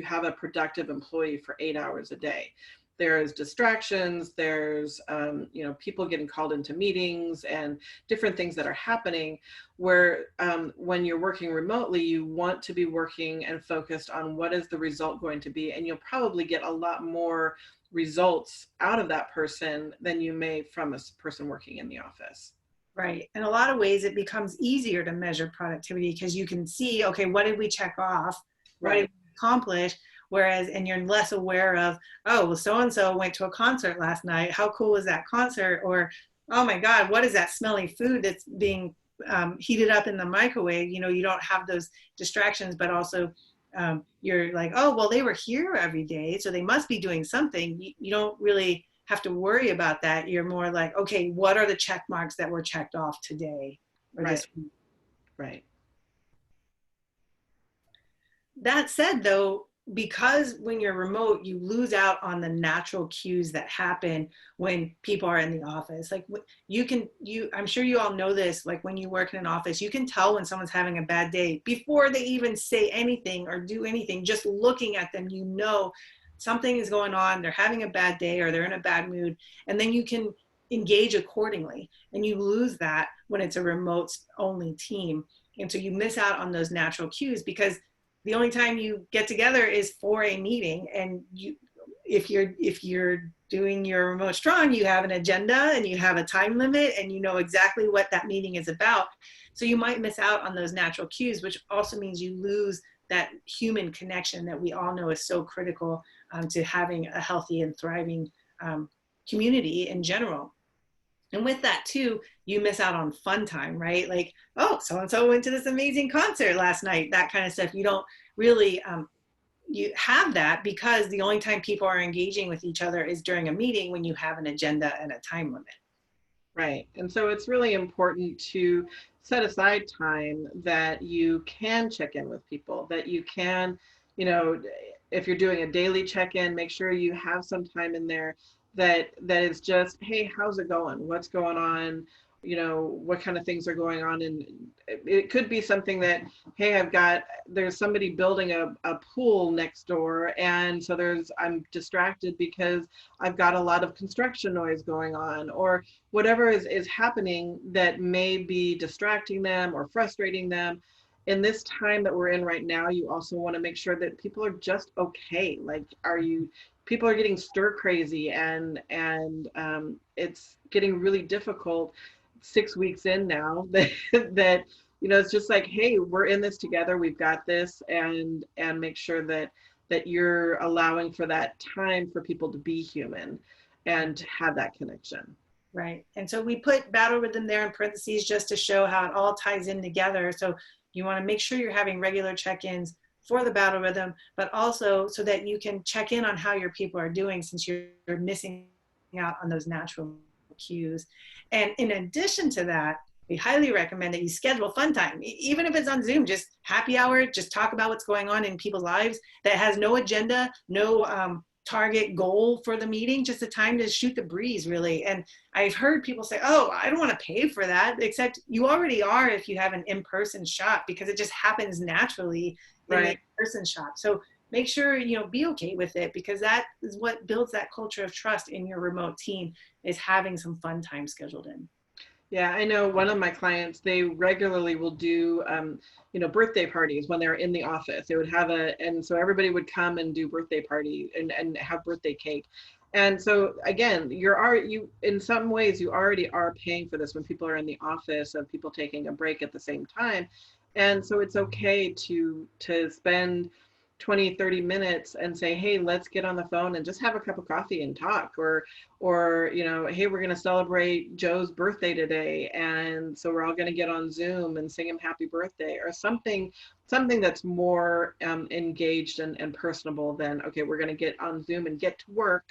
have a productive employee for 8 hours a day. There's distractions, there's people getting called into meetings and different things that are happening where when you're working remotely, you want to be working and focused on what is the result going to be, and you'll probably get a lot more results out of that person than you may from a person working in the office. Right. In a lot of ways, it becomes easier to measure productivity because you can see, okay, what did we check off? What did we accomplish? Whereas, and you're less aware of, oh, well, so-and-so went to a concert last night. How cool was that concert? Or, oh my God, what is that smelly food that's being heated up in the microwave? You don't have those distractions, but also you're like, oh, well, they were here every day, so they must be doing something. You don't really have to worry about that. You're more like, okay, what are the check marks that were checked off today or this week? Right. That said, though, because when you're remote, you lose out on the natural cues that happen when people are in the office. Like I'm sure you all know this, like when you work in an office, you can tell when someone's having a bad day before they even say anything or do anything. Just looking at them, something is going on, they're having a bad day or they're in a bad mood, and then you can engage accordingly. And you lose that when it's a remote only team. And so you miss out on those natural cues because the only time you get together is for a meeting. And if you're doing your remote strong, you have an agenda and you have a time limit and you know exactly what that meeting is about. So you might miss out on those natural cues, which also means you lose that human connection that we all know is so critical to having a healthy and thriving community in general. And with that too, you miss out on fun time, right? Like, oh, so-and-so went to this amazing concert last night, that kind of stuff. You don't really, you have that because the only time people are engaging with each other is during a meeting when you have an agenda and a time limit. Right. And so it's really important to set aside time that you can check in with people, that you can, if you're doing a daily check-in, make sure you have some time in there that is just, hey, how's it going? What's going on? What kind of things are going on? And it could be something that, hey, there's somebody building a pool next door. And so I'm distracted because I've got a lot of construction noise going on, or whatever is happening that may be distracting them or frustrating them. In this time that we're in right now, you also want to make sure that people are just okay. Like, people are getting stir crazy and it's getting really difficult 6 weeks in now that it's just like, hey, we're in this together, we've got this, and make sure that you're allowing for that time for people to be human and to have that connection. Right. And so we put battle rhythm there in parentheses just to show how it all ties in together. So you want to make sure you're having regular check-ins for the battle rhythm, but also so that you can check in on how your people are doing, since you're missing out on those natural cues. And in addition to that, we highly recommend that you schedule fun time, even if it's on Zoom, just happy hour, just talk about what's going on in people's lives that has no agenda, no target goal for the meeting, just a time to shoot the breeze, really. And I've heard people say, oh, I don't want to pay for that, except you already are if you have an in-person shop, because it just happens naturally in the in-person shop. So make sure, you know, be okay with it, because that is what builds that culture of trust in your remote team, is having some fun time scheduled in. Yeah, I know one of my clients, they regularly will do, you know, birthday parties when they're in the office. They would have and so everybody would come and do birthday party and have birthday cake. And so again, you in some ways you already are paying for this when people are in the office, of people taking a break at the same time. And so it's okay to spend 20-30 minutes and say, hey, let's get on the phone and just have a cup of coffee and talk, or you know, hey, we're going to celebrate Joe's birthday today, and so we're all going to get on Zoom and sing him happy birthday, or something that's more engaged and personable than, okay, we're going to get on Zoom and get to work.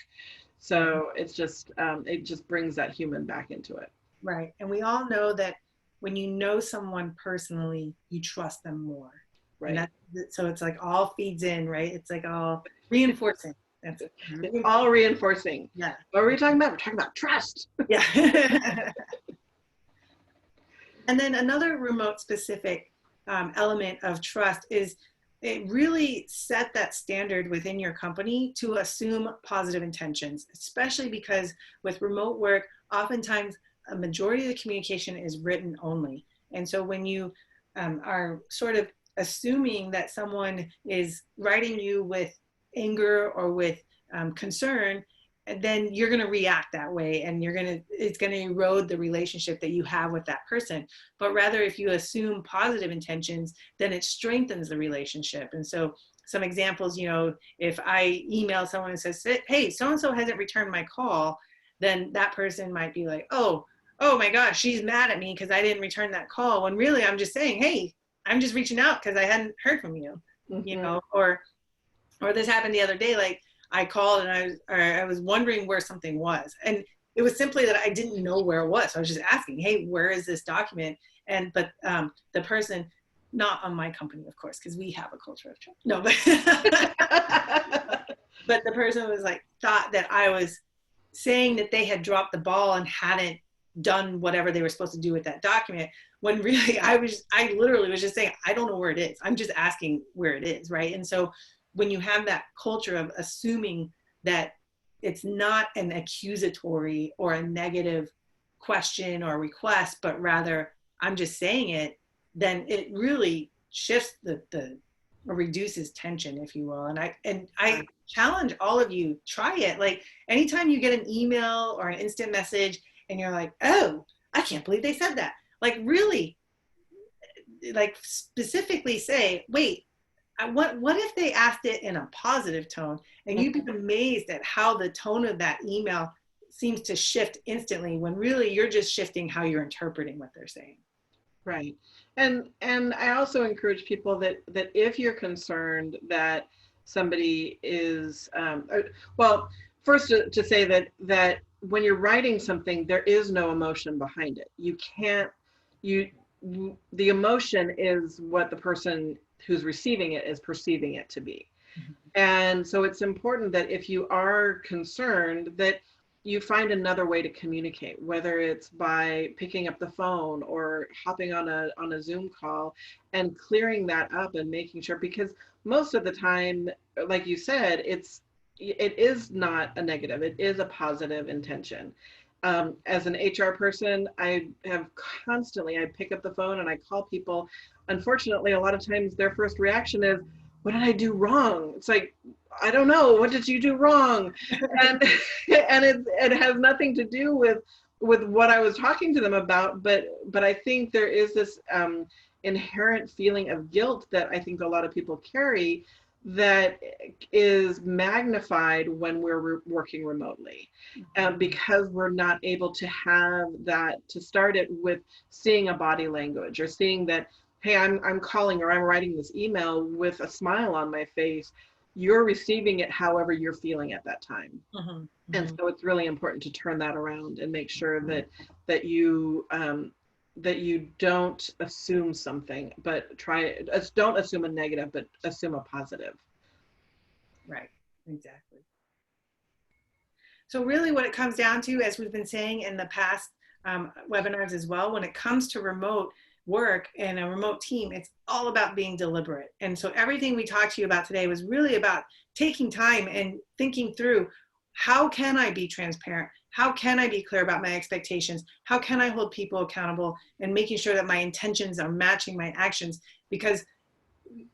So it's just it just brings that human back into it. Right. And we all know that when you know someone personally, you trust them more. Right. And so it's like all feeds in, right? It's like all reinforcing. It's all reinforcing. Yeah. What are we talking about? We're talking about trust. Yeah. And then another remote specific element of trust is it really set that standard within your company to assume positive intentions, especially because with remote work, oftentimes a majority of the communication is written only. And so when you are sort of assuming that someone is writing you with anger or with concern, and then you're going to react that way, and it's going to erode the relationship that you have with that person. But rather, if you assume positive intentions, then it strengthens the relationship. And so some examples, you know, if I email someone and says, hey, so-and-so hasn't returned my call, then that person might be like, oh my gosh, she's mad at me because I didn't return that call. When really I'm just saying, hey, I'm just reaching out because I hadn't heard from you, you know, or this happened the other day, like I called and I was wondering where something was. And it was simply that I didn't know where it was. So I was just asking, hey, where is this document? But the person, not on my company, of course, because we have a culture of trust. No, but, but the person was like, thought that I was saying that they had dropped the ball and hadn't done whatever they were supposed to do with that document, when really I literally was just saying, I don't know where it is. I'm just asking where it is, right? And so when you have that culture of assuming that it's not an accusatory or a negative question or request, but rather I'm just saying it, then it really shifts or reduces tension, if you will. And I challenge all of you, try it. Like anytime you get an email or an instant message and you're like, oh, I can't believe they said that. Like really, like specifically say, wait, what if they asked it in a positive tone? And you'd be amazed at how the tone of that email seems to shift instantly, when really you're just shifting how you're interpreting what they're saying. Right. And I also encourage people that if you're concerned that somebody is, well, first to say that when you're writing something, there is no emotion behind it. You can't, the emotion is what the person who's receiving it is perceiving it to be. Mm-hmm. And so it's important that if you are concerned, that you find another way to communicate, whether it's by picking up the phone or hopping on a Zoom call and clearing that up and making sure, because most of the time, like you said, it is not a negative, it is a positive intention. As an HR person, I pick up the phone and I call people. Unfortunately, a lot of times their first reaction is, what did I do wrong? It's like, I don't know, what did you do wrong? And it has nothing to do with what I was talking to them about, but I think there is this inherent feeling of guilt that I think a lot of people carry that is magnified when we're working remotely, because we're not able to have that, to start it with seeing a body language or seeing that, hey, I'm calling or I'm writing this email with a smile on my face. You're receiving it however you're feeling at that time. Mm-hmm. And so it's really important to turn that around and make sure that you don't assume something, but don't assume a negative, but assume a positive. Right, exactly. So really what it comes down to, as we've been saying in the past webinars as well, when it comes to remote work and a remote team, it's all about being deliberate. And so everything we talked to you about today was really about taking time and thinking through, how can I be transparent? How can I be clear about my expectations? How can I hold people accountable, and making sure that my intentions are matching my actions? Because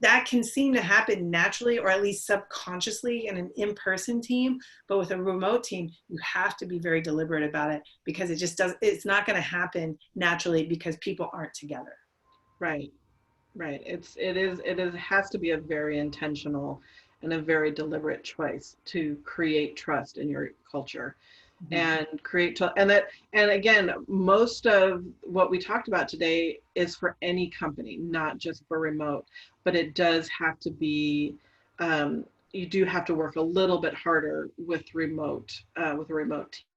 that can seem to happen naturally, or at least subconsciously, in an in-person team. But with a remote team, you have to be very deliberate about it, because it's not going to happen naturally because people aren't together. Right. Right. It has to be a very intentional and a very deliberate choice to create trust in your culture. And and again, most of what we talked about today is for any company, not just for remote, but it does have to be, you do have to work a little bit harder with a remote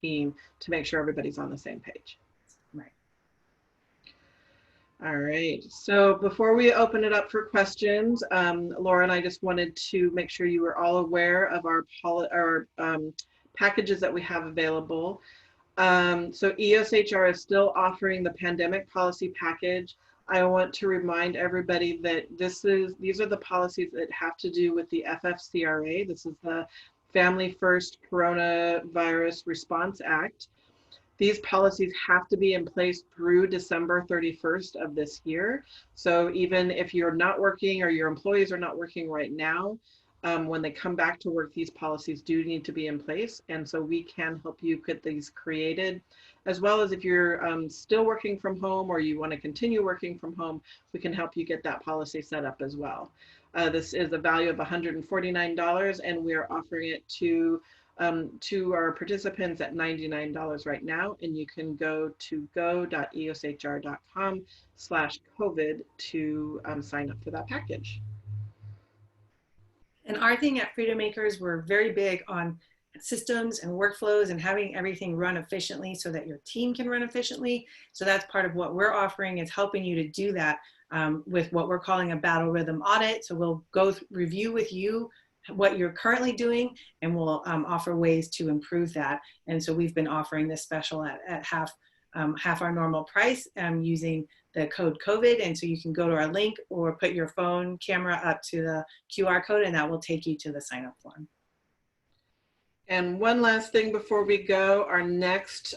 team to make sure everybody's on the same page. Right. All right, so before we open it up for questions, Laura and I just wanted to make sure you were all aware of our packages that we have available. So EOSHR is still offering the pandemic policy package. I want to remind everybody that these are the policies that have to do with the FFCRA. This is the Family First Coronavirus Response Act. These policies have to be in place through December 31st of this year. So even if you're not working or your employees are not working right now, when they come back to work, these policies do need to be in place. And so we can help you get these created, as well as if you're still working from home or you want to continue working from home, we can help you get that policy set up as well. This is a value of $149, and we are offering it to our participants at $99 right now. And you can go to go.eoshr.com/COVID to sign up for that package. And our thing at Freedom Makers, we're very big on systems and workflows and having everything run efficiently so that your team can run efficiently. So that's part of what we're offering, is helping you to do that with what we're calling a battle rhythm audit. So we'll go review with you what you're currently doing, and we'll offer ways to improve that. And so we've been offering this special at half our normal price using the code COVID. And so you can go to our link or put your phone camera up to the QR code, and that will take you to the sign up form. And one last thing before we go, our next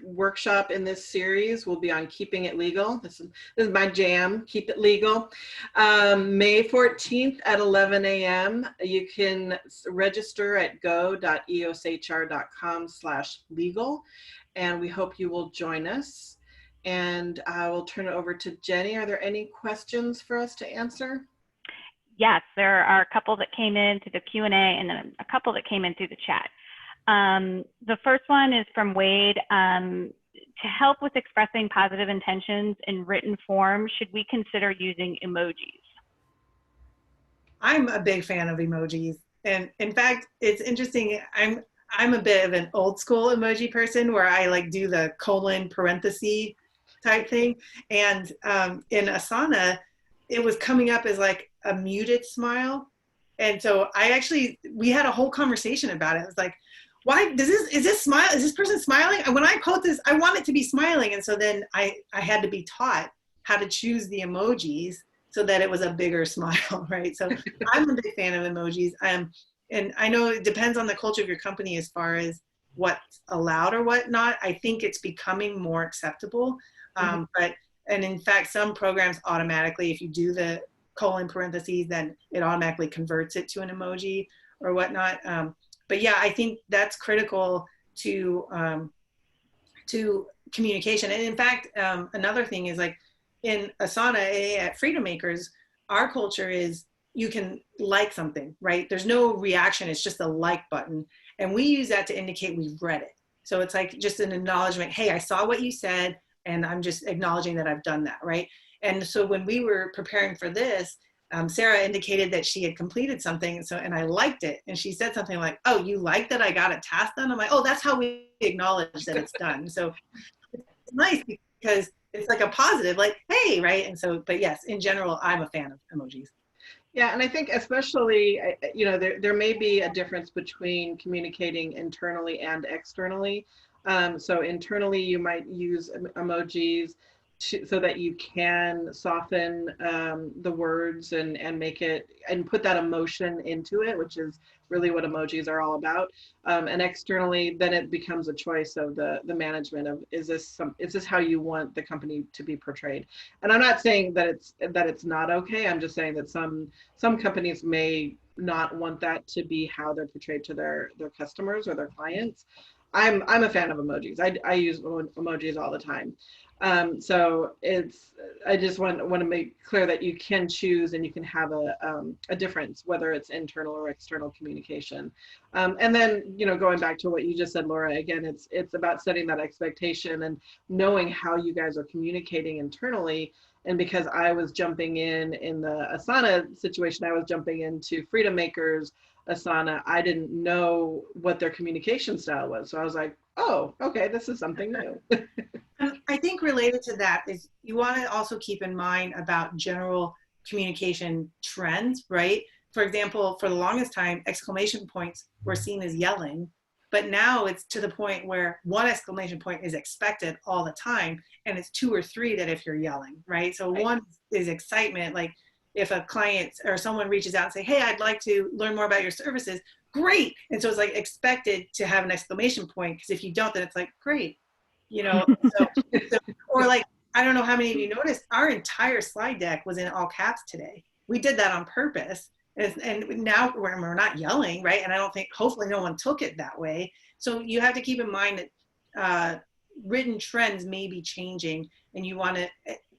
workshop in this series will be on keeping it legal. This is my jam, keep it legal. May 14th at 11 a.m. You can register at go.eoshr.com/legal. And we hope you will join us. And I will turn it over to Jenny. Are there any questions for us to answer? Yes, there are a couple that came in through the Q&A, and then a couple that came in through the chat. The first one is from Wade. To help with expressing positive intentions in written form, should we consider using emojis? I'm a big fan of emojis. And in fact, it's interesting. I'm a bit of an old school emoji person, where I like do the colon parenthesis type thing. And in Asana, it was coming up as like a muted smile. And so we had a whole conversation about it. It was like, why is this person smiling? And when I post this, I want it to be smiling. And so then I had to be taught how to choose the emojis so that it was a bigger smile, right? So I'm a big fan of emojis. And I know it depends on the culture of your company as far as what's allowed or whatnot. I think it's becoming more acceptable. And in fact, some programs automatically, if you do the colon parentheses, then it automatically converts it to an emoji or whatnot. But yeah, I think that's critical to communication. And in fact, another thing is, like in Asana at Freedom Makers, our culture is you can like something, right? There's no reaction, it's just a like button. And we use that to indicate we've read it. So it's like just an acknowledgement, hey, I saw what you said, and I'm just acknowledging that I've done that, right? And so when we were preparing for this, Sarah indicated that she had completed something, and I liked it. And she said something like, oh, you like that I got a task done? I'm like, oh, that's how we acknowledge that it's done. So it's nice because it's like a positive, like, hey, right? And so, but yes, in general, I'm a fan of emojis. Yeah, and I think especially, there may be a difference between communicating internally and externally. So internally, you might use emojis so that you can soften the words and make it and put that emotion into it, which is really what emojis are all about. And externally, then it becomes a choice of the management of is this how you want the company to be portrayed? And I'm not saying that it's not okay. I'm just saying that some companies may not want that to be how they're portrayed to their customers or their clients. I'm a fan of emojis. I use emojis all the time. So I just want to make clear that you can choose and you can have a difference, whether it's internal or external communication. And then, going back to what you just said, Laura, again, it's about setting that expectation and knowing how you guys are communicating internally. And because I was jumping in the Asana situation, I was jumping into Freedom Makers Asana. I didn't know what their communication style was. So I was like, oh, okay, this is something new. I think related to that is you want to also keep in mind about general communication trends, right? For example, for the longest time, exclamation points were seen as yelling, but now it's to the point where one exclamation point is expected all the time, and it's 2 or 3 that if you're yelling, right? So Right. One is excitement, like if a client or someone reaches out and say, hey, I'd like to learn more about your services, great. And so it's like expected to have an exclamation point, because if you don't, then it's like, great. So, or like, I don't know how many of you noticed, our entire slide deck was in all caps today. We did that on purpose. And now we're not yelling, right? And I don't think, hopefully no one took it that way. So you have to keep in mind that written trends may be changing, and you want to,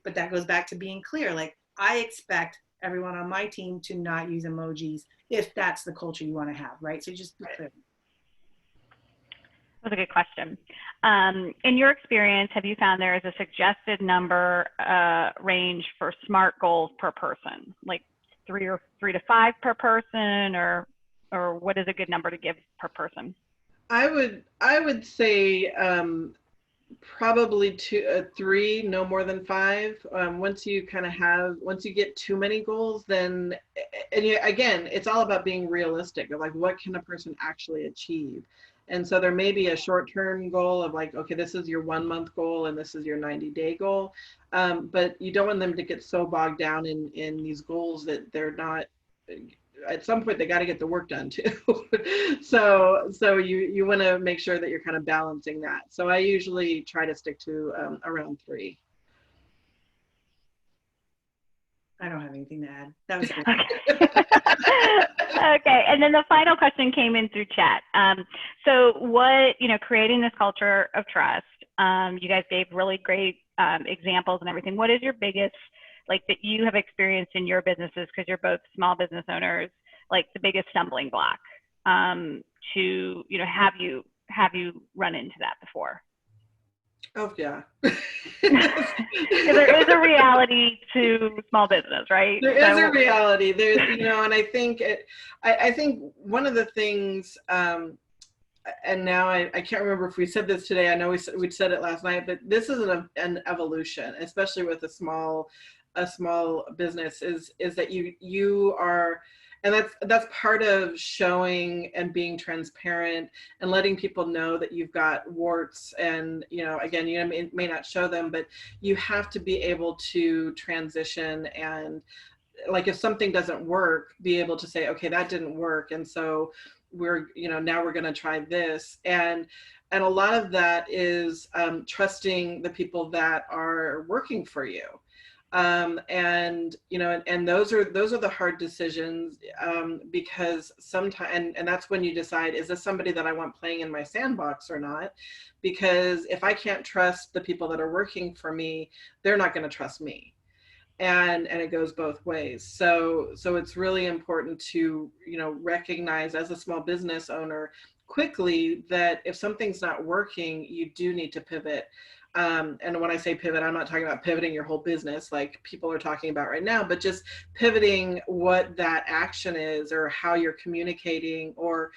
but that goes back to being clear. Like, I expect everyone on my team to not use emojis if that's the culture you want to have, right? So just be clear. That's a good question. In your experience, have you found there is a suggested number range for SMART goals per person, like 3 to 5 per person, or what is a good number to give per person? I would say probably 3, no more than 5. Once you get too many goals, then again, it's all about being realistic of like, what can a person actually achieve? And so there may be a short-term goal of like, okay, this is your 1-month goal and this is your 90-day goal. But you don't want them to get so bogged down in these goals that they're not, at some point they got to get the work done too. so you want to make sure that you're kind of balancing that. So I usually try to stick to around 3. I don't have anything to add. That was good. Okay, and then the final question came in through chat. So creating this culture of trust, you guys gave really great examples and everything. What is your biggest, like, that you have experienced in your businesses, because you're both small business owners, like the biggest stumbling block to, have you run into that before? Oh yeah. There is a reality to small business, right? There is a reality. There's, and I think I think one of the things, and now I can't remember if we said this today. I know we said it last night, but this is an evolution, especially with a small business, is that you are. And that's part of showing and being transparent and letting people know that you've got warts. And, again, you may not show them, but you have to be able to transition. And like, if something doesn't work, be able to say, okay, that didn't work. And so now we're going to try this. And a lot of that is trusting the people that are working for you. And those are the hard decisions, because sometimes, and that's when you decide, is this somebody that I want playing in my sandbox or not? Because if I can't trust the people that are working for me, they're not going to trust me. And it goes both ways. So it's really important to, recognize as a small business owner quickly that if something's not working, you do need to pivot. And when I say pivot, I'm not talking about pivoting your whole business like people are talking about right now, but just pivoting what that action is, or how you're communicating, or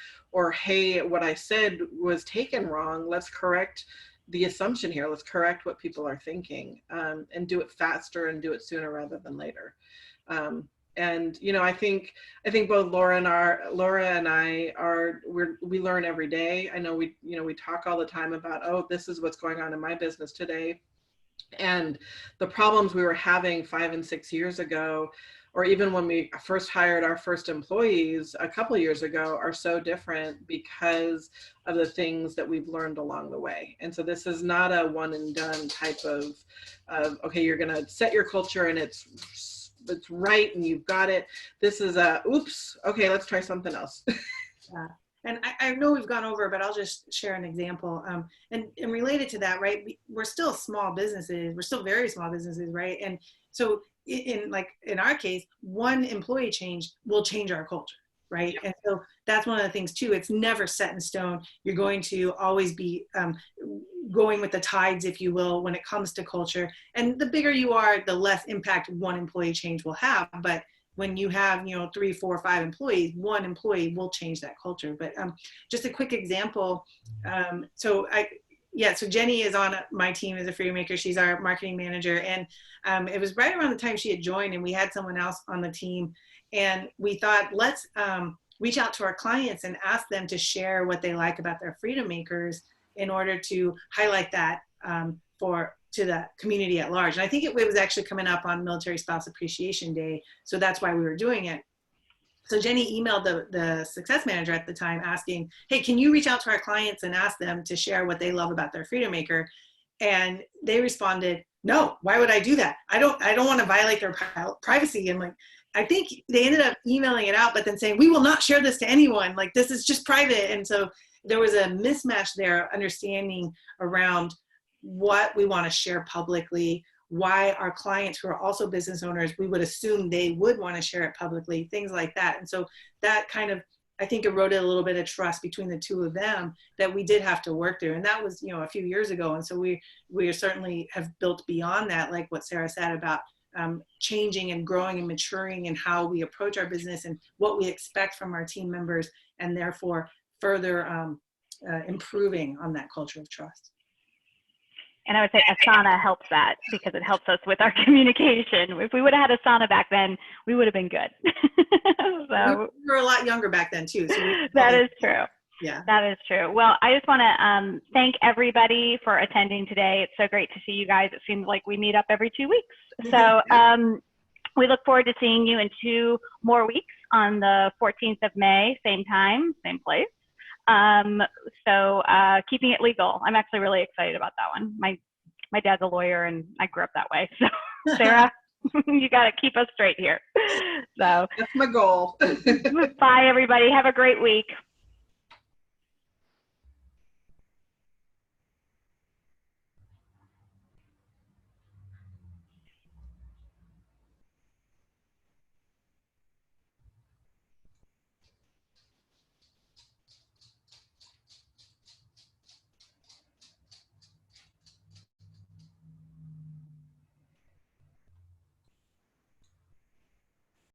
hey, what I said was taken wrong. Let's correct the assumption here. Let's correct what people are thinking, and do it faster and do it sooner rather than later. And I think both Laura and I we learn every day. I know we talk all the time about, oh, this is what's going on in my business today. And the problems we were having 5 and 6 years ago, or even when we first hired our first employees a couple of years ago, are so different because of the things that we've learned along the way. And so this is not a one and done type of okay, you're going to set your culture and it's right and you've got it. This is oops, okay, let's try something else. Yeah. And I know we've gone over, but I'll just share an example. And related to that, right? We're still small businesses. We're still very small businesses, right? And so in our case, one employee change will change our culture, right? And so that's one of the things too. It's never set in stone. You're going to always be going with the tides, if you will, when it comes to culture. And the bigger you are, the less impact one employee change will have. But when you have 3, 4, 5 employees, one employee will change that culture. But just a quick example. So Jenny is on my team as a Freedom Maker. She's our marketing manager, and it was right around the time she had joined, and we had someone else on the team, and we thought, let's reach out to our clients and ask them to share what they like about their Freedom Makers in order to highlight that to the community at large. And I think it was actually coming up on Military Spouse Appreciation Day. So that's why we were doing it. So Jenny emailed the success manager at the time asking, hey, can you reach out to our clients and ask them to share what they love about their Freedom Maker? And they responded, no, why would I do that? I don't want to violate their privacy. And I think they ended up emailing it out, but then saying, we will not share this to anyone. This is just private. And so there was a mismatch there, understanding around what we want to share publicly, why our clients who are also business owners, we would assume they would want to share it publicly, things like that. And so that kind of, I think, eroded a little bit of trust between the two of them that we did have to work through. And that was, a few years ago. And so we certainly have built beyond that, like what Sarah said about changing and growing and maturing in how we approach our business and what we expect from our team members, and therefore further improving on that culture of trust. And I would say Asana helps that because it helps us with our communication. If we would have had Asana back then, we would have been good. So, we were a lot younger back then too. So that is true. Yeah, that is true. Well, I just want to thank everybody for attending today. It's so great to see you guys. It seems like we meet up every 2 weeks. So we look forward to seeing you in 2 more weeks on the 14th of May, same time, same place. So keeping it legal. I'm actually really excited about that one. My dad's a lawyer and I grew up that way. So Sarah, you got to keep us straight here. So that's my goal. Bye everybody. Have a great week.